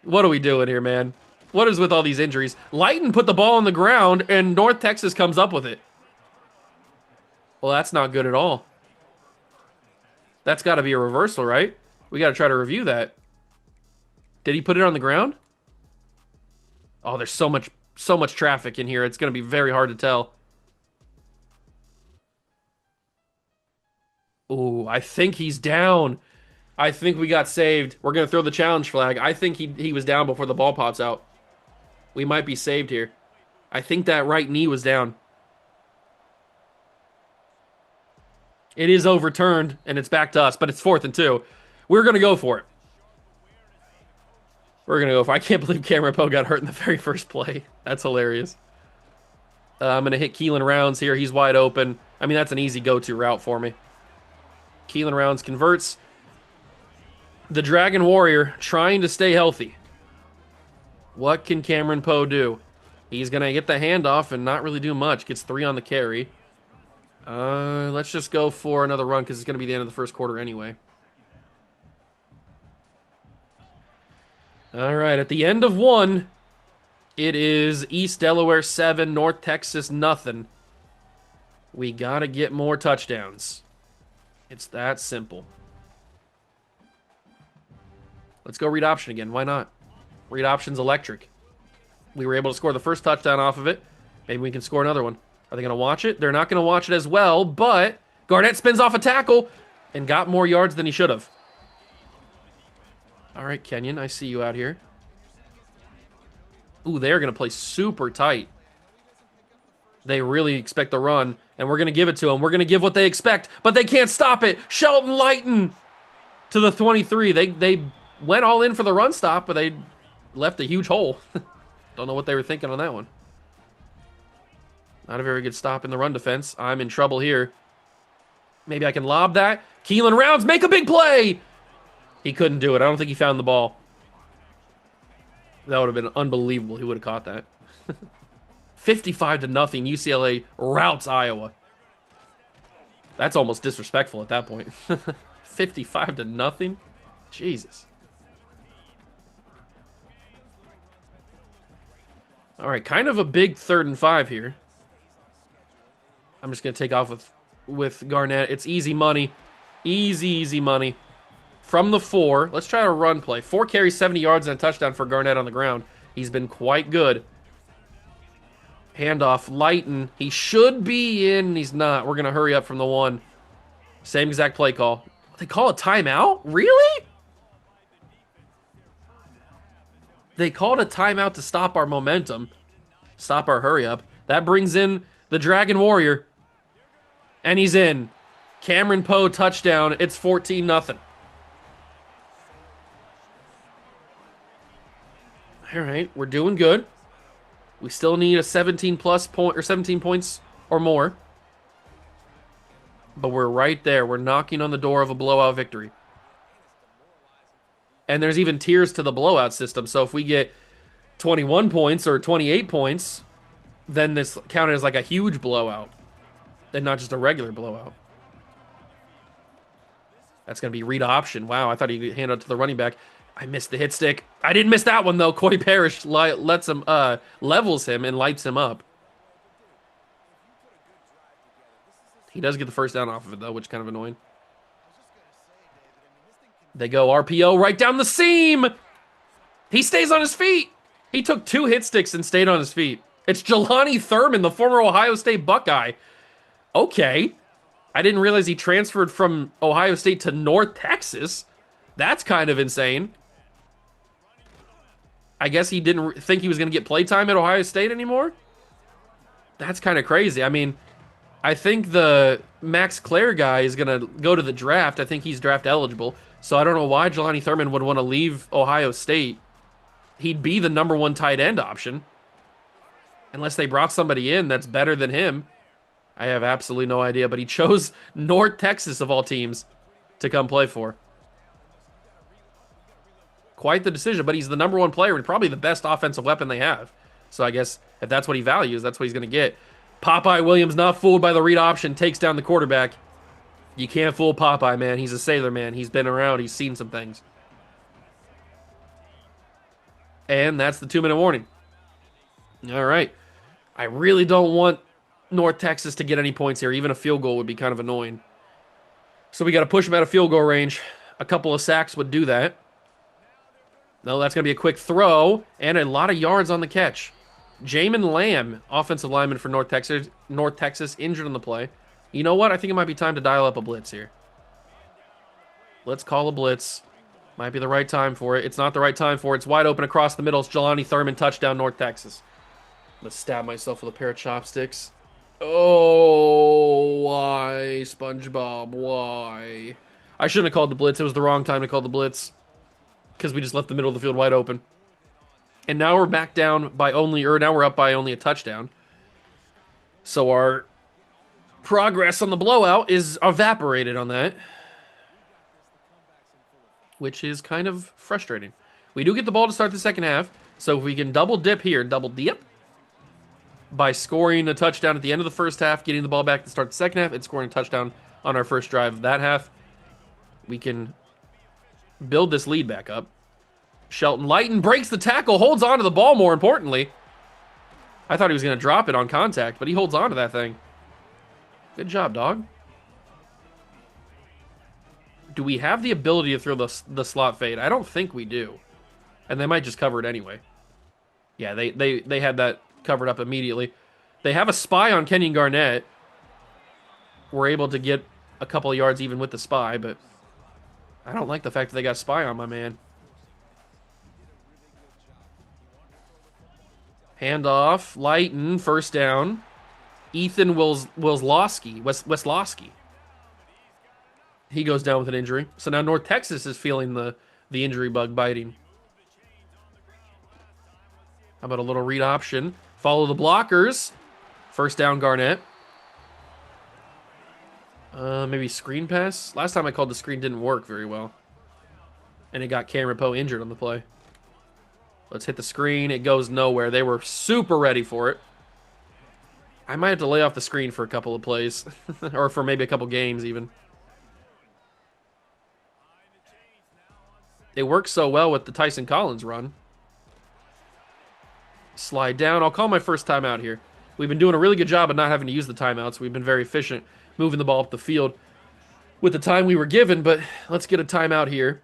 What are we doing here, man? What is with all these injuries? Lighton put the ball on the ground, and North Texas comes up with it. Well, that's not good at all. That's got to be a reversal, right? We got to try to review that. Did he put it on the ground? Oh, there's so much traffic in here. It's going to be very hard to tell. Ooh, I think he's down. I think we got saved. We're going to throw the challenge flag. I think he was down before the ball pops out. We might be saved here. I think that right knee was down. It is overturned, and it's back to us, but it's 4th and 2. We're going to go for it. We're going to go for it. I can't believe Cameron Poe got hurt in the very first play. That's hilarious. I'm going to hit Keelan Rounds here. He's wide open. I mean, that's an easy go-to route for me. Keelan Rounds converts. The Dragon Warrior trying to stay healthy. What can Cameron Poe do? He's going to get the handoff and not really do much. Gets 3 on the carry. Let's just go for another run because it's going to be the end of the first quarter anyway. All right, at the end of 1, it is East Delaware 7, North Texas nothing. We got to get more touchdowns. It's that simple. Let's go read option again. Why not? Read option's electric. We were able to score the first touchdown off of it. Maybe we can score another one. Are they going to watch it? They're not going to watch it as well, but Garnett spins off a tackle and got more yards than he should have. All right, Kenyon, I see you out here. Ooh, they're going to play super tight. They really expect the run, and we're going to give it to them. We're going to give what they expect, but they can't stop it. Shelton Lighton to the 23. They went all in for the run stop, but they left a huge hole. Don't know what they were thinking on that one. Not a very good stop in the run defense. I'm in trouble here. Maybe I can lob that. Keelan Rounds, make a big play! He couldn't do it. I don't think he found the ball. That would have been unbelievable. He would have caught that. 55-0, UCLA routs Iowa. That's almost disrespectful at that point. 55-0? Jesus. All right, kind of a big 3rd and 5 here. I'm just going to take off with Garnett. It's easy money. Easy money. From the 4, let's try a run play. 4 carries, 70 yards, and a touchdown for Garnett on the ground. He's been quite good. Handoff, Lighton. He should be in. He's not. We're going to hurry up from the 1. Same exact play call. They call a timeout? Really? They called a timeout to stop our momentum. Stop our hurry up. That brings in the Dragon Warrior. And he's in. Cameron Poe touchdown. It's 14-0. All right, we're doing good. We still need a 17 points or more. But we're right there. We're knocking on the door of a blowout victory. And there's even tiers to the blowout system. So if we get 21 points or 28 points, then this counted as like a huge blowout and not just a regular blowout. That's going to be read option. Wow, I thought he'd hand it to the running back. I missed the hit stick. I didn't miss that one, though. Corey Parrish lets him, levels him and lights him up. He does get the first down off of it, though, which is kind of annoying. They go RPO right down the seam. He stays on his feet. He took 2 hit sticks and stayed on his feet. It's Jelani Thurman, the former Ohio State Buckeye. Okay. I didn't realize he transferred from Ohio State to North Texas. That's kind of insane. I guess he didn't think he was going to get playtime at Ohio State anymore. That's kind of crazy. I mean, I think the Max Clare guy is going to go to the draft. I think he's draft eligible. So I don't know why Jelani Thurman would want to leave Ohio State. He'd be the #1 tight end option. Unless they brought somebody in that's better than him. I have absolutely no idea. But he chose North Texas, of all teams, to come play for. Quite the decision, but he's the #1 player and probably the best offensive weapon they have. So I guess if that's what he values, that's what he's going to get. Popeye Williams, not fooled by the read option, takes down the quarterback. You can't fool Popeye, man. He's a sailor, man. He's been around. He's seen some things. And that's the 2-minute warning. All right. I really don't want North Texas to get any points here. Even a field goal would be kind of annoying. So we got to push them out of field goal range. A couple of sacks would do that. No, that's going to be a quick throw and a lot of yards on the catch. Jamin Lamb, offensive lineman for North Texas, injured on the play. You know what? I think it might be time to dial up a blitz here. Let's call a blitz. Might be the right time for it. It's not the right time for it. It's wide open across the middle. It's Jelani Thurman, touchdown, North Texas. Let's stab myself with a pair of chopsticks. Oh, why, SpongeBob? Why? I shouldn't have called the blitz. It was the wrong time to call the blitz because we just left the middle of the field wide open. And now we're back down by now we're up by only a touchdown. So our progress on the blowout is evaporated on that, which is kind of frustrating. We do get the ball to start the second half, so if we can double dip by scoring a touchdown at the end of the first half, getting the ball back to start the second half, and scoring a touchdown on our first drive of that half, we can build this lead back up. Shelton Lighton breaks the tackle, holds on to the ball more importantly. I thought he was going to drop it on contact, but he holds on to that thing. Good job, dog. Do we have the ability to throw the slot fade? I don't think we do. And they might just cover it anyway. Yeah, they had that covered up immediately. They have a spy on Kenyon Garnett. We're able to get a couple of yards even with the spy, but I don't like the fact that they got a spy on my man. Handoff, Lighton, first down. Ethan Weslowski. He goes down with an injury. So now North Texas is feeling the injury bug biting. How about a little read option? Follow the blockers. First down, Garnett. Maybe screen pass? Last time I called the screen didn't work very well. And it got Cameron Poe injured on the play. Let's hit the screen. It goes nowhere. They were super ready for it. I might have to lay off the screen for a couple of plays. Or for maybe a couple games even. It works so well with the Tyson Collins run. Slide down. I'll call my first timeout here. We've been doing a really good job of not having to use the timeouts. We've been very efficient moving the ball up the field with the time we were given, but let's get a timeout here.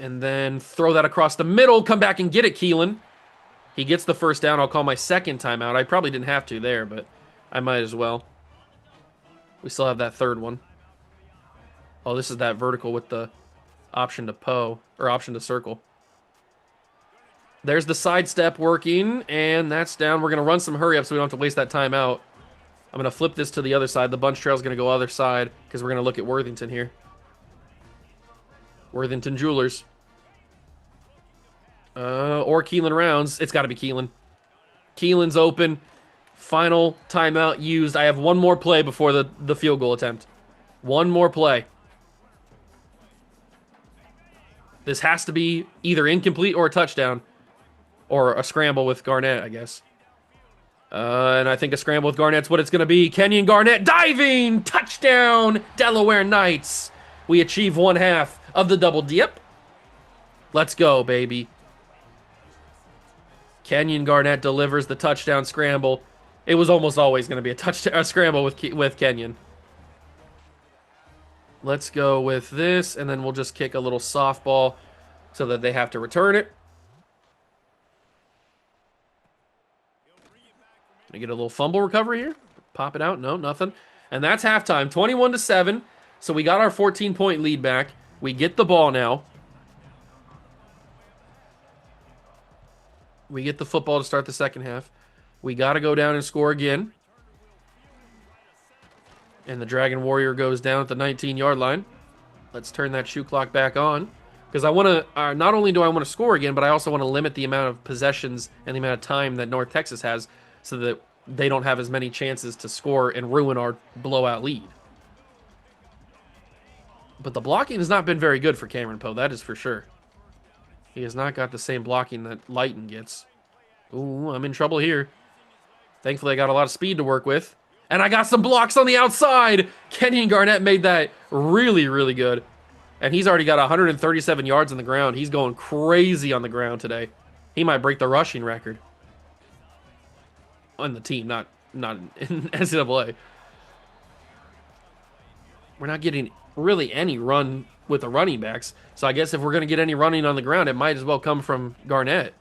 And then throw that across the middle. Come back and get it, Keelan. He gets the first down. I'll call my second timeout. I probably didn't have to there, but I might as well. We still have that third one. Oh, this is that vertical with the option to Poe, or option to circle. There's the sidestep working, and that's down. We're going to run some hurry up so we don't have to waste that timeout. I'm going to flip this to the other side. The bunch trail is going to go other side because we're going to look at Worthington here. Worthington Jewelers. Or Keelan Rounds. It's got to be Keelan. Keelan's open. Final timeout used. I have one more play before the field goal attempt. One more play. This has to be either incomplete or a touchdown. Or a scramble with Garnett, I guess. And I think a scramble with Garnett's what it's going to be. Kenyon Garnett diving! Touchdown! Delaware Knights! We achieve one half of the double dip. Let's go, baby. Kenyon Garnett delivers the touchdown scramble. It was almost always going to be a scramble with Kenyon. Let's go with this, and then we'll just kick a little softball so that they have to return it. Can I get a little fumble recovery here? Pop it out. No, nothing. And that's halftime. 21-7. So we got our 14-point lead back. We get the ball now. We get the football to start the second half. We got to go down and score again. And the Dragon Warrior goes down at the 19-yard line. Let's turn that shoe clock back on. Because I want to, not only do I want to score again, but I also want to limit the amount of possessions and the amount of time that North Texas has so that they don't have as many chances to score and ruin our blowout lead. But the blocking has not been very good for Cameron Poe, that is for sure. He has not got the same blocking that Lighton gets. Ooh, I'm in trouble here. Thankfully, I got a lot of speed to work with. And I got some blocks on the outside. Kenyon Garnett made that really, really good. And he's already got 137 yards on the ground. He's going crazy on the ground today. He might break the rushing record on the team, not in NCAA. We're not getting really any run with the running backs. So I guess if we're going to get any running on the ground, it might as well come from Garnett.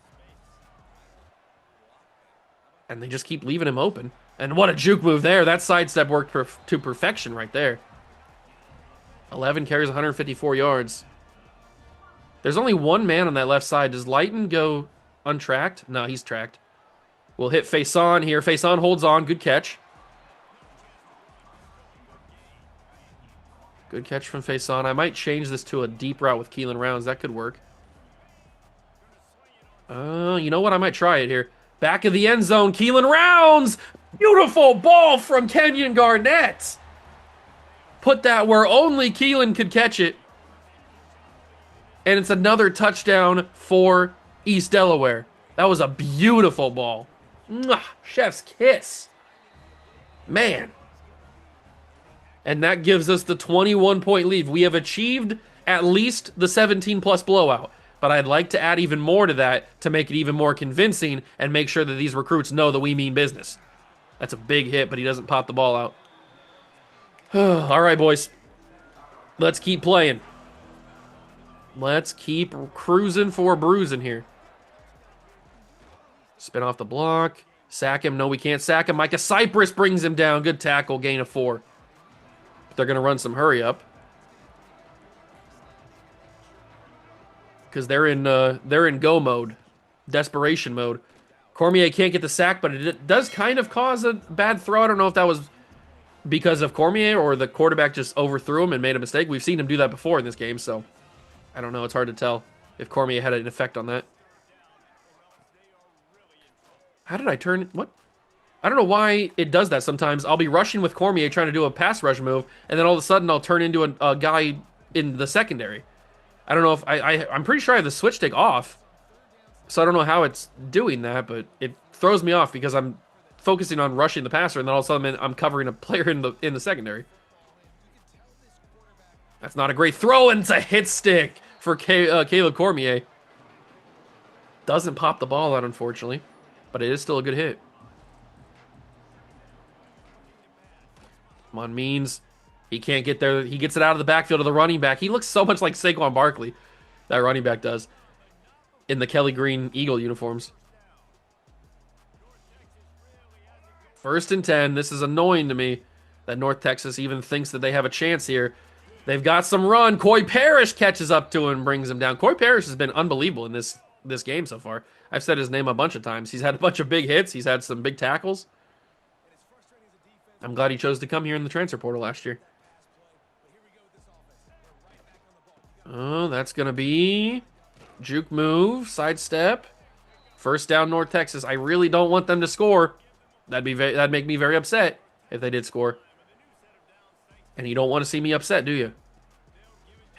And they just keep leaving him open. And what a juke move there. That sidestep worked to perfection right there. 11 carries, 154 yards. There's only one man on that left side. Does Lighton go untracked? No, he's tracked. We'll hit Faison here. Faison holds on. Good catch. Good catch from Faison. I might change this to a deep route with Keelan Rounds. That could work. You know what? I might try it here. Back of the end zone. Keelan Rounds. Beautiful ball from Kenyon Garnett. Put that where only Keelan could catch it. And it's another touchdown for East Delaware. That was a beautiful ball. Mwah, chef's kiss. Man. And that gives us the 21-point lead. We have achieved at least the 17-plus blowout. But I'd like to add even more to that to make it even more convincing and make sure that these recruits know that we mean business. That's a big hit, but he doesn't pop the ball out. All right, boys. Let's keep playing. Let's keep cruising for bruising here. Spin off the block. Sack him. No, we can't sack him. Micah Cypress brings him down. Good tackle. Gain of 4. But they're going to run some hurry up. Because they're in go mode. Desperation mode. Cormier can't get the sack, but it does kind of cause a bad throw. I don't know if that was because of Cormier or the quarterback just overthrew him and made a mistake. We've seen him do that before in this game, so I don't know. It's hard to tell if Cormier had an effect on that. How did I turn... What? I don't know why it does that sometimes. I'll be rushing with Cormier trying to do a pass rush move, and then all of a sudden I'll turn into a guy in the secondary. I don't know if... I'm pretty sure I have the switch stick off, so I don't know how it's doing that, but it throws me off because I'm focusing on rushing the passer, and then all of a sudden I'm covering a player in the secondary. That's not a great throw, and it's a hit stick for Caleb Cormier. Doesn't pop the ball out, unfortunately, but it is still a good hit. Come on, Means. He can't get there. He gets it out of the backfield of the running back. He looks so much like Saquon Barkley, that running back does, in the Kelly Green Eagle uniforms. 1st and 10. This is annoying to me that North Texas even thinks that they have a chance here. They've got some run. Coy Parrish catches up to him and brings him down. Coy Parrish has been unbelievable in this game so far. I've said his name a bunch of times. He's had a bunch of big hits. He's had some big tackles. I'm glad he chose to come here in the transfer portal last year. Oh, that's going to be juke move, sidestep. 1st down, North Texas. I really don't want them to score. That'd make me very upset if they did score. And you don't want to see me upset, do you?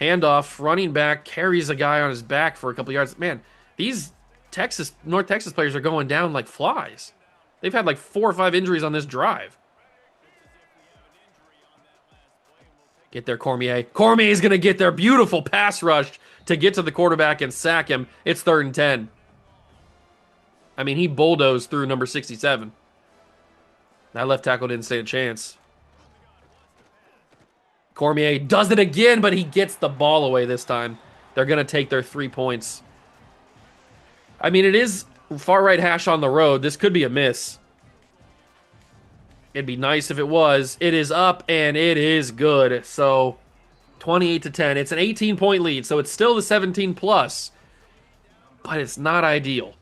Handoff, running back, carries a guy on his back for a couple yards. Man, these North Texas players are going down like flies. They've had like 4 or 5 injuries on this drive. Get there, Cormier. Cormier is going to get their beautiful pass rush to get to the quarterback and sack him. It's 3rd and 10. I mean, he bulldozed through number 67. That left tackle didn't stand a chance. Cormier does it again, but he gets the ball away this time. They're going to take their 3 points. I mean, it is far right hash on the road. This could be a miss. It'd be nice if it was. It is up, and it is good. So, 28-10. It's an 18-point lead, so it's still the 17-plus. But it's not ideal.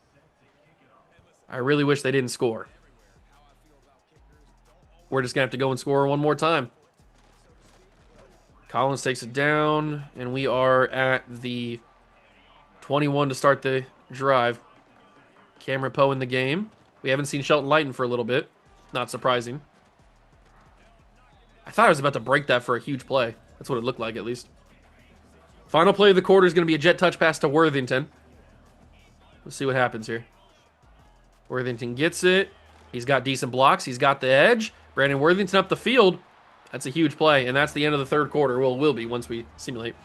I really wish they didn't score. We're just going to have to go and score one more time. Collins takes it down, and we are at the 21 to start the drive. Cameron Poe in the game. We haven't seen Shelton Lighton for a little bit. Not surprising. I thought I was about to break that for a huge play. That's what it looked like, at least. Final play of the quarter is going to be a jet touch pass to Worthington. Let's see what happens here. Worthington gets it. He's got decent blocks. He's got the edge. Brandon Worthington up the field. That's a huge play, and that's the end of the 3rd quarter. Well, it will be once we simulate.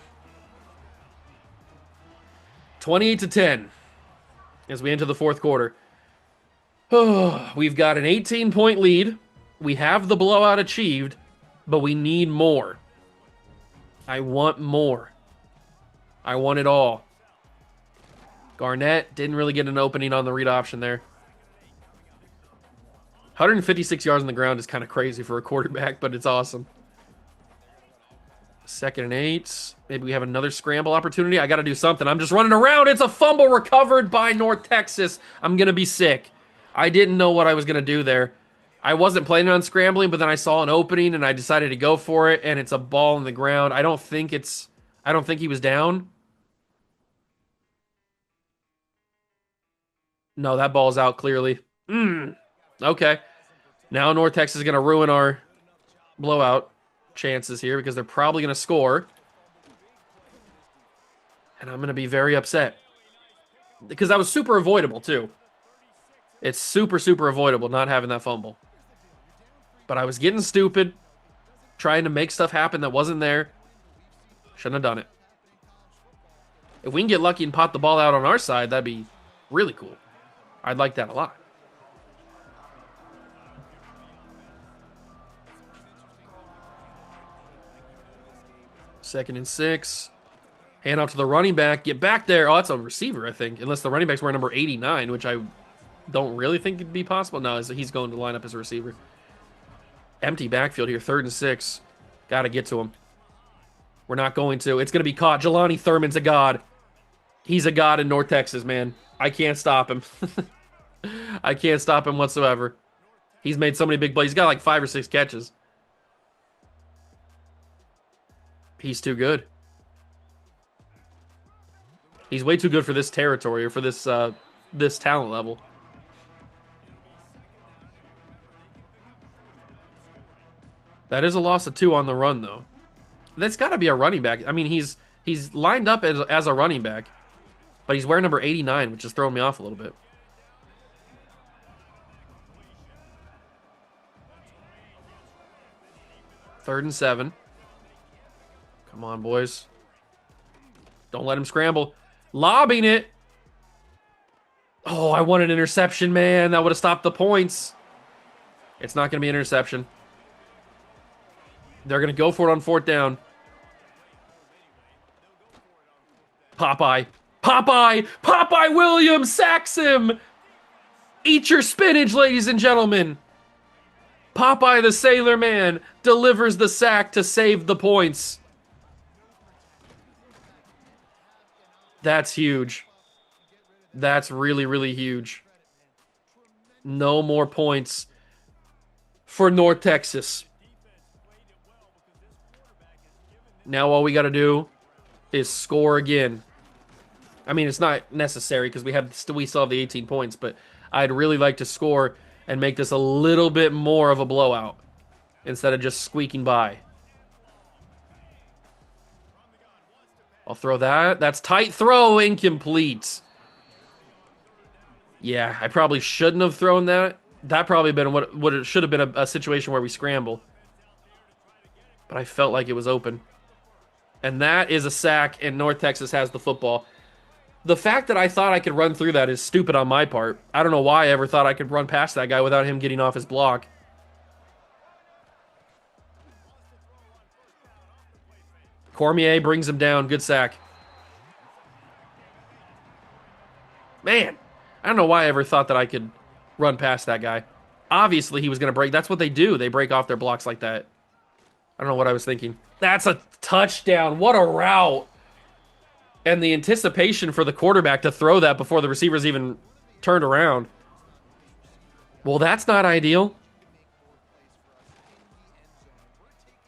28-10 as we enter the fourth quarter. We've got an 18-point lead. We have the blowout achieved, but we need more. I want more. I want it all. Garnett didn't really get an opening on the read option there. 156 yards on the ground is kind of crazy for a quarterback, but it's awesome. 2nd and 8. Maybe we have another scramble opportunity. I got to do something. I'm just running around. It's a fumble recovered by North Texas. I'm going to be sick. I didn't know what I was going to do there. I wasn't planning on scrambling, but then I saw an opening and I decided to go for it, and it's a ball on the ground. I don't think he was down. No, that ball's out clearly. Okay. Now North Texas is going to ruin our blowout chances here because they're probably going to score. And I'm going to be very upset. Because that was super avoidable, too. It's super, super avoidable not having that fumble. But I was getting stupid, trying to make stuff happen that wasn't there. Shouldn't have done it. If we can get lucky and pop the ball out on our side, that'd be really cool. I'd like that a lot. Second and 6. Hand off to the running back. Get back there. Oh, that's a receiver, I think. Unless the running back's wearing number 89, which I don't really think it'd be possible. No, he's going to line up as a receiver. Empty backfield here. 3rd and 6. Got to get to him. We're not going to. It's going to be caught. Jelani Thurman's a god. He's a god in North Texas, man. I can't stop him. I can't stop him whatsoever. He's made so many big plays. He's got like 5 or 6 catches. He's too good. He's way too good for this territory or for this this talent level. That is a loss of 2 on the run, though. That's got to be a running back. I mean, he's lined up as a running back, but he's wearing number 89, which is throwing me off a little bit. Third and 7. Come on, boys. Don't let him scramble. Lobbing it. Oh, I want an interception, man. That would have stopped the points. It's not going to be an interception. They're going to go for it on 4th down. Popeye. Popeye! Popeye Williams sacks him! Eat your spinach, ladies and gentlemen. Popeye the Sailor Man delivers the sack to save the points. That's huge. That's really, really huge. No more points for North Texas. Now all we got to do is score again. I mean, it's not necessary because we still have the 18 points, but I'd really like to score and make this a little bit more of a blowout instead of just squeaking by. I'll throw that. That's tight throw, incomplete. Yeah, I probably shouldn't have thrown that. That probably been what it should have been a situation where we scramble. But I felt like it was open. And that is a sack, and North Texas has the football. The fact that I thought I could run through that is stupid on my part. I don't know why I ever thought I could run past that guy without him getting off his block. Cormier brings him down. Good sack. Man, I don't know why I ever thought that I could run past that guy. Obviously, he was going to break. That's what they do. They break off their blocks like that. I don't know what I was thinking. That's a touchdown. What a route. And the anticipation for the quarterback to throw that before the receivers even turned around. Well, that's not ideal.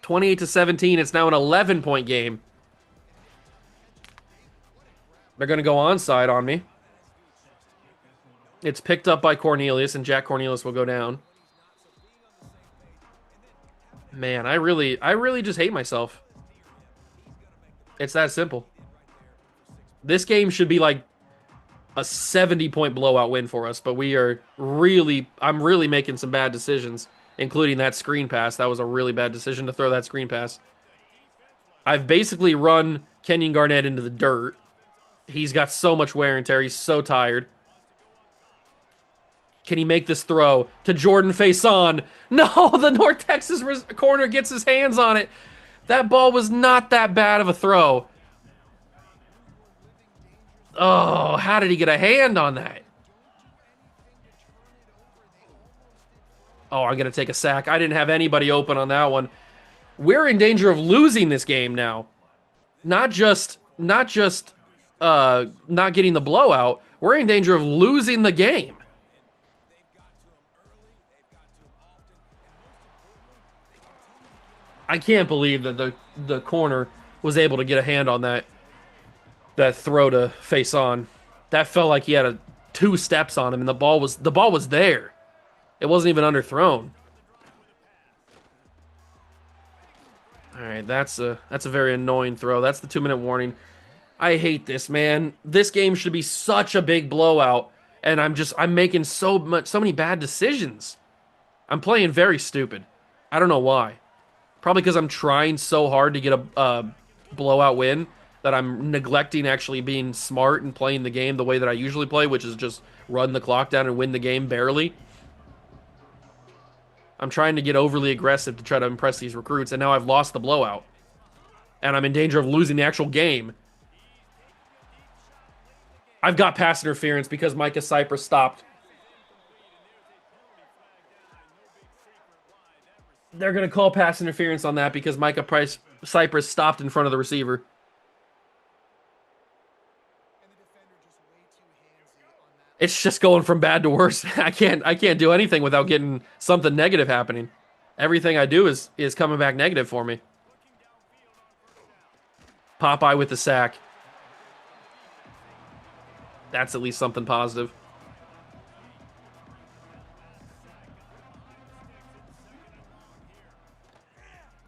28-17. It's now an 11-point game. They're going to go onside on me. It's picked up by Cornelius, and Jack Cornelius will go down. Man, I really just hate myself. It's that simple. This game should be like a 70-point blowout win for us, but I'm really making some bad decisions, including that screen pass. That was a really bad decision to throw that screen pass. I've basically run Kenyon Garnett into the dirt. He's got so much wear and tear. He's so tired. Can he make this throw to Jordan Faison? No, the North Texas corner gets his hands on it. That ball was not that bad of a throw. Oh, how did he get a hand on that? Oh, I'm going to take a sack. I didn't have anybody open on that one. We're in danger of losing this game now. Not just not getting the blowout. We're in danger of losing the game. I can't believe that the corner was able to get a hand on that throw to Faison. That felt like he had 2 steps on him, and the ball was there. It wasn't even underthrown. All right, that's a very annoying throw. That's the 2-minute warning. I hate this, man. This game should be such a big blowout, and I'm making so many bad decisions. I'm playing very stupid. I don't know why. Probably because I'm trying so hard to get a blowout win that I'm neglecting actually being smart and playing the game the way that I usually play, which is just run the clock down and win the game barely. I'm trying to get overly aggressive to try to impress these recruits, and now I've lost the blowout. And I'm in danger of losing the actual game. I've got pass interference because Micah Cypress stopped. They're going to call pass interference on that because Micah Cypress stopped in front of the receiver. It's just going from bad to worse. I can't do anything without getting something negative happening. Everything I do is coming back negative for me. Popeye with the sack. That's at least something positive.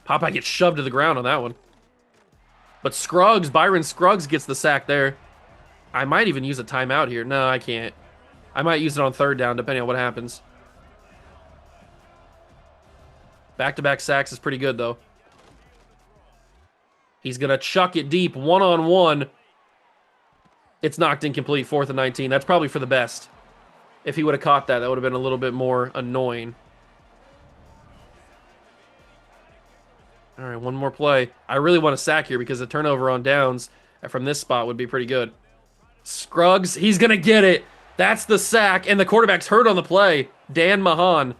Popeye gets shoved to the ground on that one. But Byron Scruggs gets the sack there. I might even use a timeout here. No, I can't. I might use it on 3rd down, depending on what happens. Back-to-back sacks is pretty good, though. He's going to chuck it deep, one-on-one. It's knocked incomplete, 4th and 19. That's probably for the best. If he would have caught that, that would have been a little bit more annoying. All right, one more play. I really want a sack here because the turnover on downs from this spot would be pretty good. Scruggs, he's going to get it. That's the sack, and the quarterback's hurt on the play. Dan Mahan,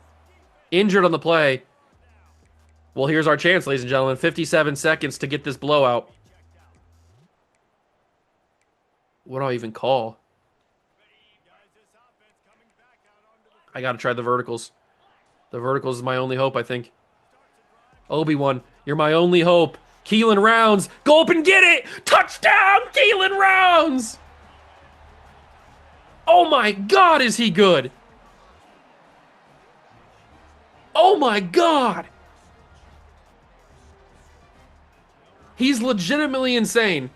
injured on the play. Well, here's our chance, ladies and gentlemen. 57 seconds to get this blowout. What do I even call? I got to try the verticals. The verticals is my only hope, I think. Obi-Wan, you're my only hope. Keelan Rounds, go up and get it! Touchdown, Keelan Rounds! Oh my God, is he good? Oh my God! He's legitimately insane.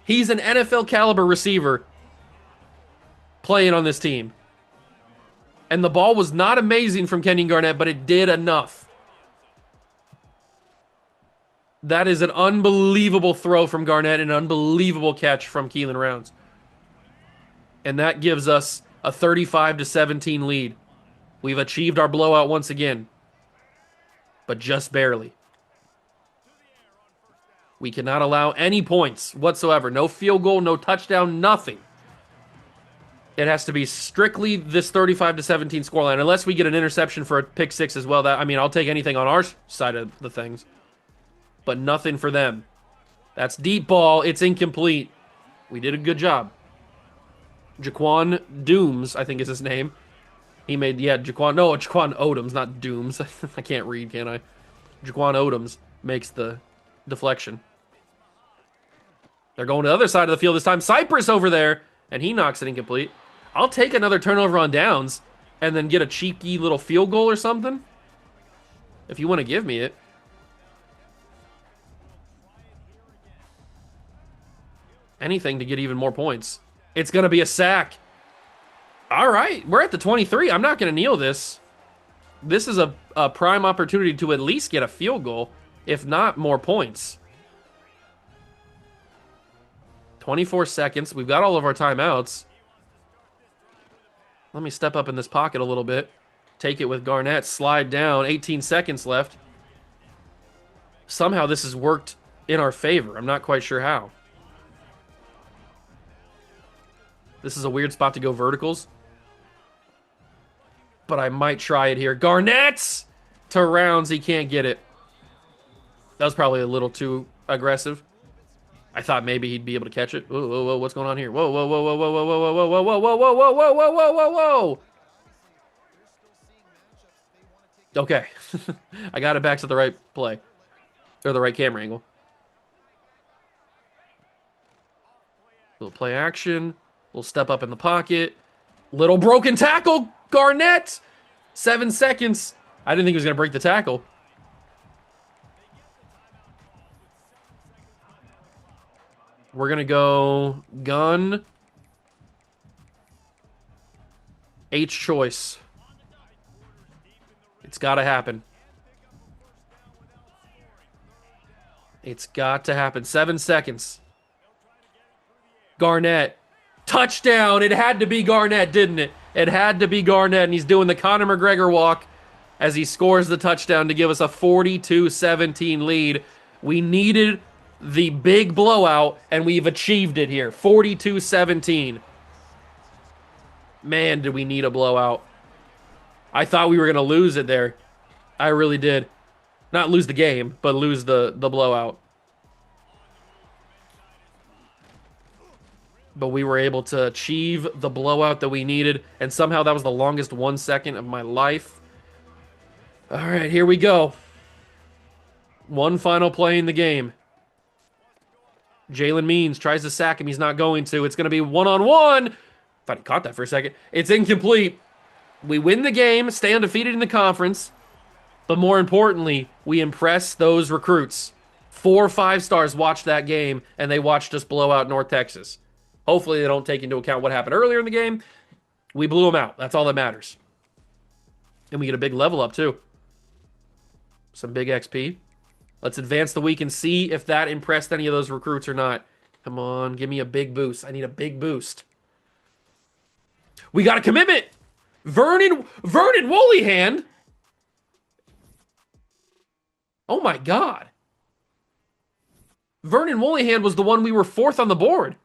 He's an NFL caliber receiver playing on this team. And the ball was not amazing from Kenyon Garnett, but it did enough. That is an unbelievable throw from Garnett and an unbelievable catch from Keelan Rounds. And that gives us a 35-17 lead. We've achieved our blowout once again, but just barely. We cannot allow any points whatsoever. No field goal, no touchdown, nothing. It has to be strictly this 35-17 scoreline, unless we get an interception for a pick six as well. I'll take anything on our side of the things, but nothing for them. That's deep ball. It's incomplete. We did a good job. Jaquan Dooms, I think is his name. He made, Jaquan Odoms, not Dooms. I can't read, can I? Jaquan Odoms makes the deflection. They're going to the other side of the field this time. Cypress over there, and he knocks it incomplete. I'll take another turnover on downs and then get a cheeky little field goal or something, if you want to give me it. Anything to get even more points. It's going to be a sack. All right, we're at the 23. I'm not going to kneel this. This is a prime opportunity to at least get a field goal, if not more points. 24 seconds. We've got all of our timeouts. Let me step up in this pocket a little bit. Take it with Garnett. Slide down. 18 seconds left. Somehow this has worked in our favor. I'm not quite sure how. This is a weird spot to go verticals. But I might try it here. Garnett to Rounds. He can't get it. That was probably a little too aggressive. I thought maybe he'd be able to catch it. Whoa, whoa, whoa, what's going on here? Whoa, whoa, whoa, whoa, whoa, whoa, whoa, whoa, whoa, whoa, whoa, whoa, whoa, whoa, whoa, whoa, whoa, whoa. Okay. I got it back to the right play. Or the right camera angle. Little play action. Little step up in the pocket. Little broken tackle. Garnett. 7 seconds. I didn't think he was going to break the tackle. We're going to go gun. H choice. It's got to happen. It's got to happen. 7 seconds. Garnett. Touchdown. It had to be Garnett, didn't it? It had to be Garnett, and he's doing the Conor McGregor walk as he scores the touchdown to give us a 42-17 lead. We needed the big blowout, and we've achieved it here. 42-17. Man, did we need a blowout. I thought we were going to lose it there. I really did. Not lose the game, but lose the blowout. But we were able to achieve the blowout that we needed, and somehow that was the longest 1 second of my life. All right, here we go. One final play in the game. Jalen Means tries to sack him. He's not going to. It's going to be one-on-one. Thought he caught that for a second. It's incomplete. We win the game, stay undefeated in the conference, but more importantly, we impress those recruits. 4 5-stars watched that game, and they watched us blow out North Texas. Hopefully they don't take into account what happened earlier in the game. We blew them out. That's all that matters. And we get a big level up, too. Some big XP. Let's advance the week and see if that impressed any of those recruits or not. Come on, give me a big boost. I need a big boost. We got a commitment. Vernon Woollyhand. Oh, my God. Vernon Woollyhand was the one we were 4th on the board.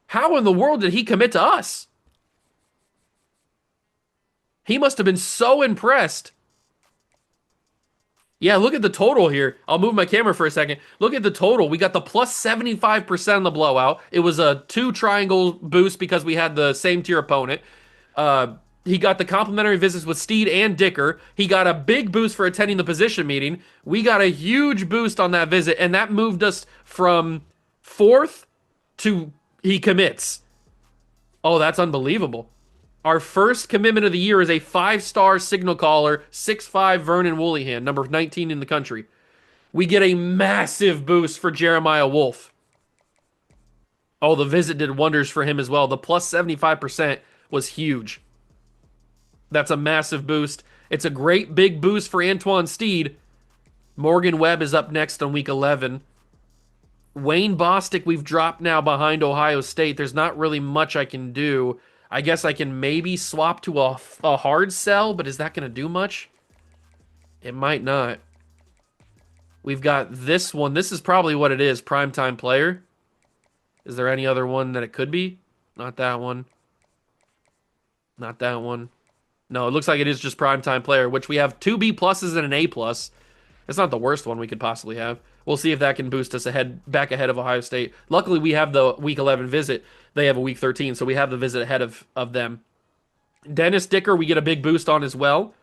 How in the world did he commit to us? He must have been so impressed. Yeah, look at the total here. I'll move my camera for a second. Look at the total. We got the plus 75% on the blowout. It was a 2 triangle boost because we had the same tier opponent. He got the complimentary visits with Steed and Dicker. He got a big boost for attending the position meeting. We got a huge boost on that visit, and that moved us from 4th to he commits. Oh, that's unbelievable. Our first commitment of the year is a 5-star signal caller, 6'5" Vernon Woollyhand, number 19 in the country. We get a massive boost for Jeremiah Wolf. Oh, the visit did wonders for him as well. The plus 75% was huge. That's a massive boost. It's a great big boost for Antoine Steed. Morgan Webb is up next on week 11. Wayne Bostic, we've dropped now behind Ohio State. There's not really much I can do. I guess I can maybe swap to a hard sell, but is that going to do much? It might not. We've got this one. This is probably what it is, primetime player. Is there any other one that it could be? Not that one. Not that one. No, it looks like it is just primetime player, which we have 2 B pluses and an A plus. It's not the worst one we could possibly have. We'll see if that can boost us back ahead of Ohio State. Luckily, we have the week 11 visit. They have a week 13, so we have the visit ahead of them. Dennis Dicker, we get a big boost on as well.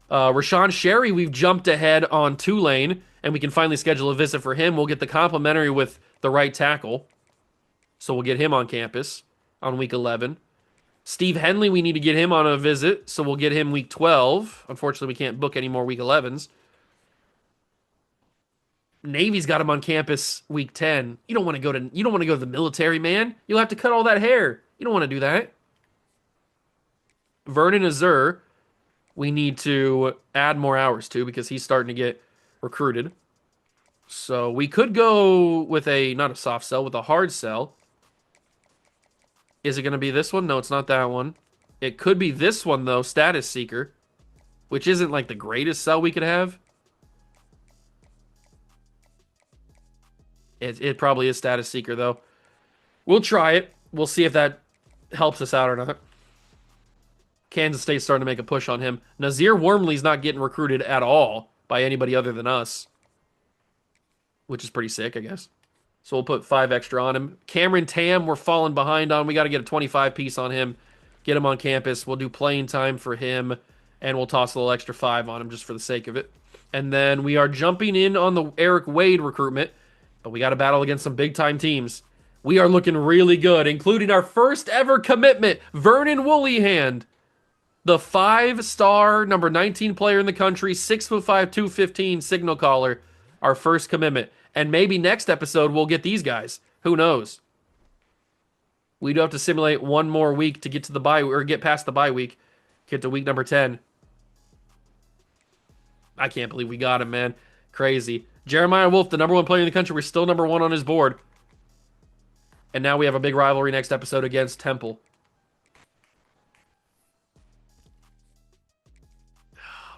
Rashawn Sherry, we've jumped ahead on Tulane, and we can finally schedule a visit for him. We'll get the complimentary with the right tackle, so we'll get him on campus on week 11. Steve Henley, we need to get him on a visit, so we'll get him week 12. Unfortunately, we can't book any more week 11s. Navy's got him on campus week 10. You don't want to go to the military, man. You'll have to cut all that hair. You don't want to do that. Vernon Azur, we need to add more hours to because he's starting to get recruited. So we could go with not a soft sell, with a hard sell. Is it going to be this one? No, it's not that one. It could be this one, though, Status Seeker, which isn't like the greatest sell we could have. It probably is Status Seeker, though. We'll try it. We'll see if that helps us out or not. Kansas State's starting to make a push on him. Nazir Wormley's not getting recruited at all by anybody other than us, which is pretty sick, I guess. So we'll put 5 extra on him. Cameron Tam, we're falling behind on. We got to get a 25 piece on him. Get him on campus. We'll do playing time for him, and we'll toss a little extra 5 on him just for the sake of it. And then we are jumping in on the Eric Wade recruitment, but we got to battle against some big-time teams. We are looking really good, including our first ever commitment, Vernon Woollyhand, the 5-star, number 19 player in the country, 6'5", 215 signal caller, our first commitment. And maybe next episode we'll get these guys. Who knows? We do have to simulate one more week to get to the bye, or get past the bye week. Get to week number 10. I can't believe we got him, man. Crazy. Jeremiah Wolf, the number 1 player in the country. We're still number 1 on his board. And now we have a big rivalry next episode against Temple.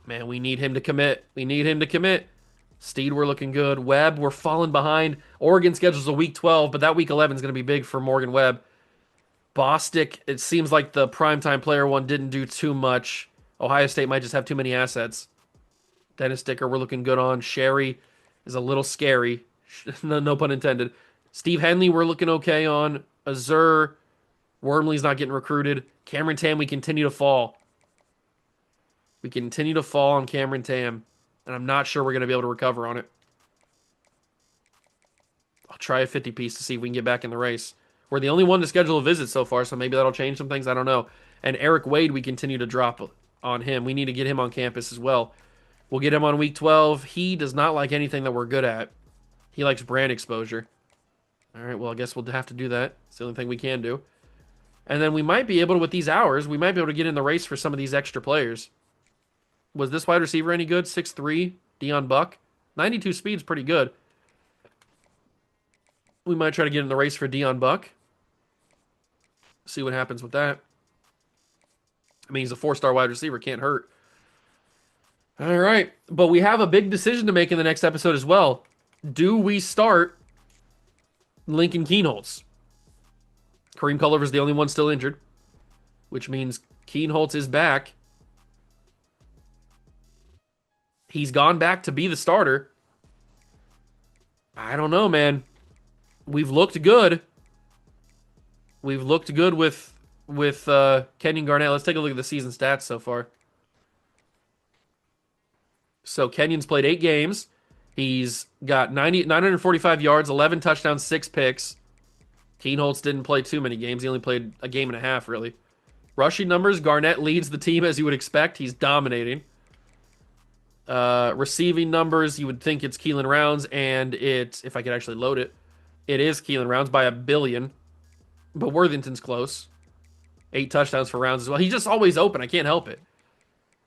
Man, we need him to commit. We need him to commit. Steed, we're looking good. Webb, we're falling behind. Oregon schedules a week 12, but that week 11 is going to be big for Morgan Webb. Bostic, it seems like the primetime player one didn't do too much. Ohio State might just have too many assets. Dennis Dicker, we're looking good on. Sherry is a little scary. No pun intended. Steve Henley, we're looking okay on. Azur, Wormley's not getting recruited. Cameron Tam, we continue to fall. We continue to fall on Cameron Tam, and I'm not sure we're going to be able to recover on it. I'll try a 50 piece to see if we can get back in the race. We're the only one to schedule a visit so far, so maybe that'll change some things. I don't know. And Eric Wade, we continue to drop on him. We need to get him on campus as well. We'll get him on week 12. He does not like anything that we're good at. He likes brand exposure. All right, well, I guess we'll have to do that. It's the only thing we can do. And then we might be able to, with these hours, we might be able to get in the race for some of these extra players. Was this wide receiver any good? 6'3", Deion Buck. 92 speed's pretty good. We might try to get in the race for Deion Buck. See what happens with that. I mean, he's a 4-star wide receiver. Can't hurt. All right. But we have a big decision to make in the next episode as well. Do we start Lincoln Keenholz? Kareem Culliver's the only one still injured, which means Keenholz is back. He's gone back to be the starter. I don't know, man. We've looked good. We've looked good with Kenyon Garnett. Let's take a look at the season stats so far. So Kenyon's played 8 games. He's got 945 yards, 11 touchdowns, 6 picks. Keenholz didn't play too many games. He only played a game and a half, really. Rushing numbers, Garnett leads the team as you would expect. He's dominating. Receiving numbers, you would think it's Keelan Rounds, and it's, if I could actually load it, it is Keelan Rounds by 1 billion. But Worthington's close. 8 touchdowns for Rounds as well. He's just always open. I can't help it.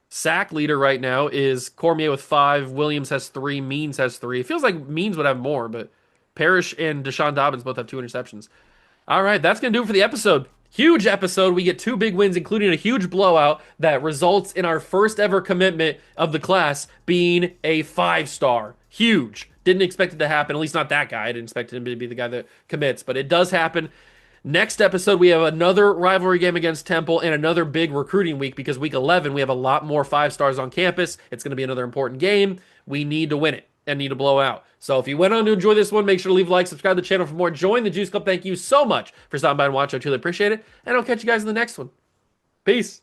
Sack leader right now is Cormier with 5. Williams has 3. Means has 3. It feels like Means would have more, but Parrish and Deshaun Dobbins both have 2 interceptions. All right, that's going to do it for the episode. Huge episode. We get 2 big wins, including a huge blowout that results in our first ever commitment of the class being a 5-star. Huge. Didn't expect it to happen. At least not that guy. I didn't expect him to be the guy that commits, but it does happen. Next episode, we have another rivalry game against Temple and another big recruiting week because week 11, we have a lot more 5-stars on campus. It's going to be another important game. We need to win it and need to blow out. So if you went on to enjoy this one, make sure to leave a like, subscribe to the channel for more. Join the Juice Club. Thank you so much for stopping by and watching. I truly appreciate it. And I'll catch you guys in the next one. Peace.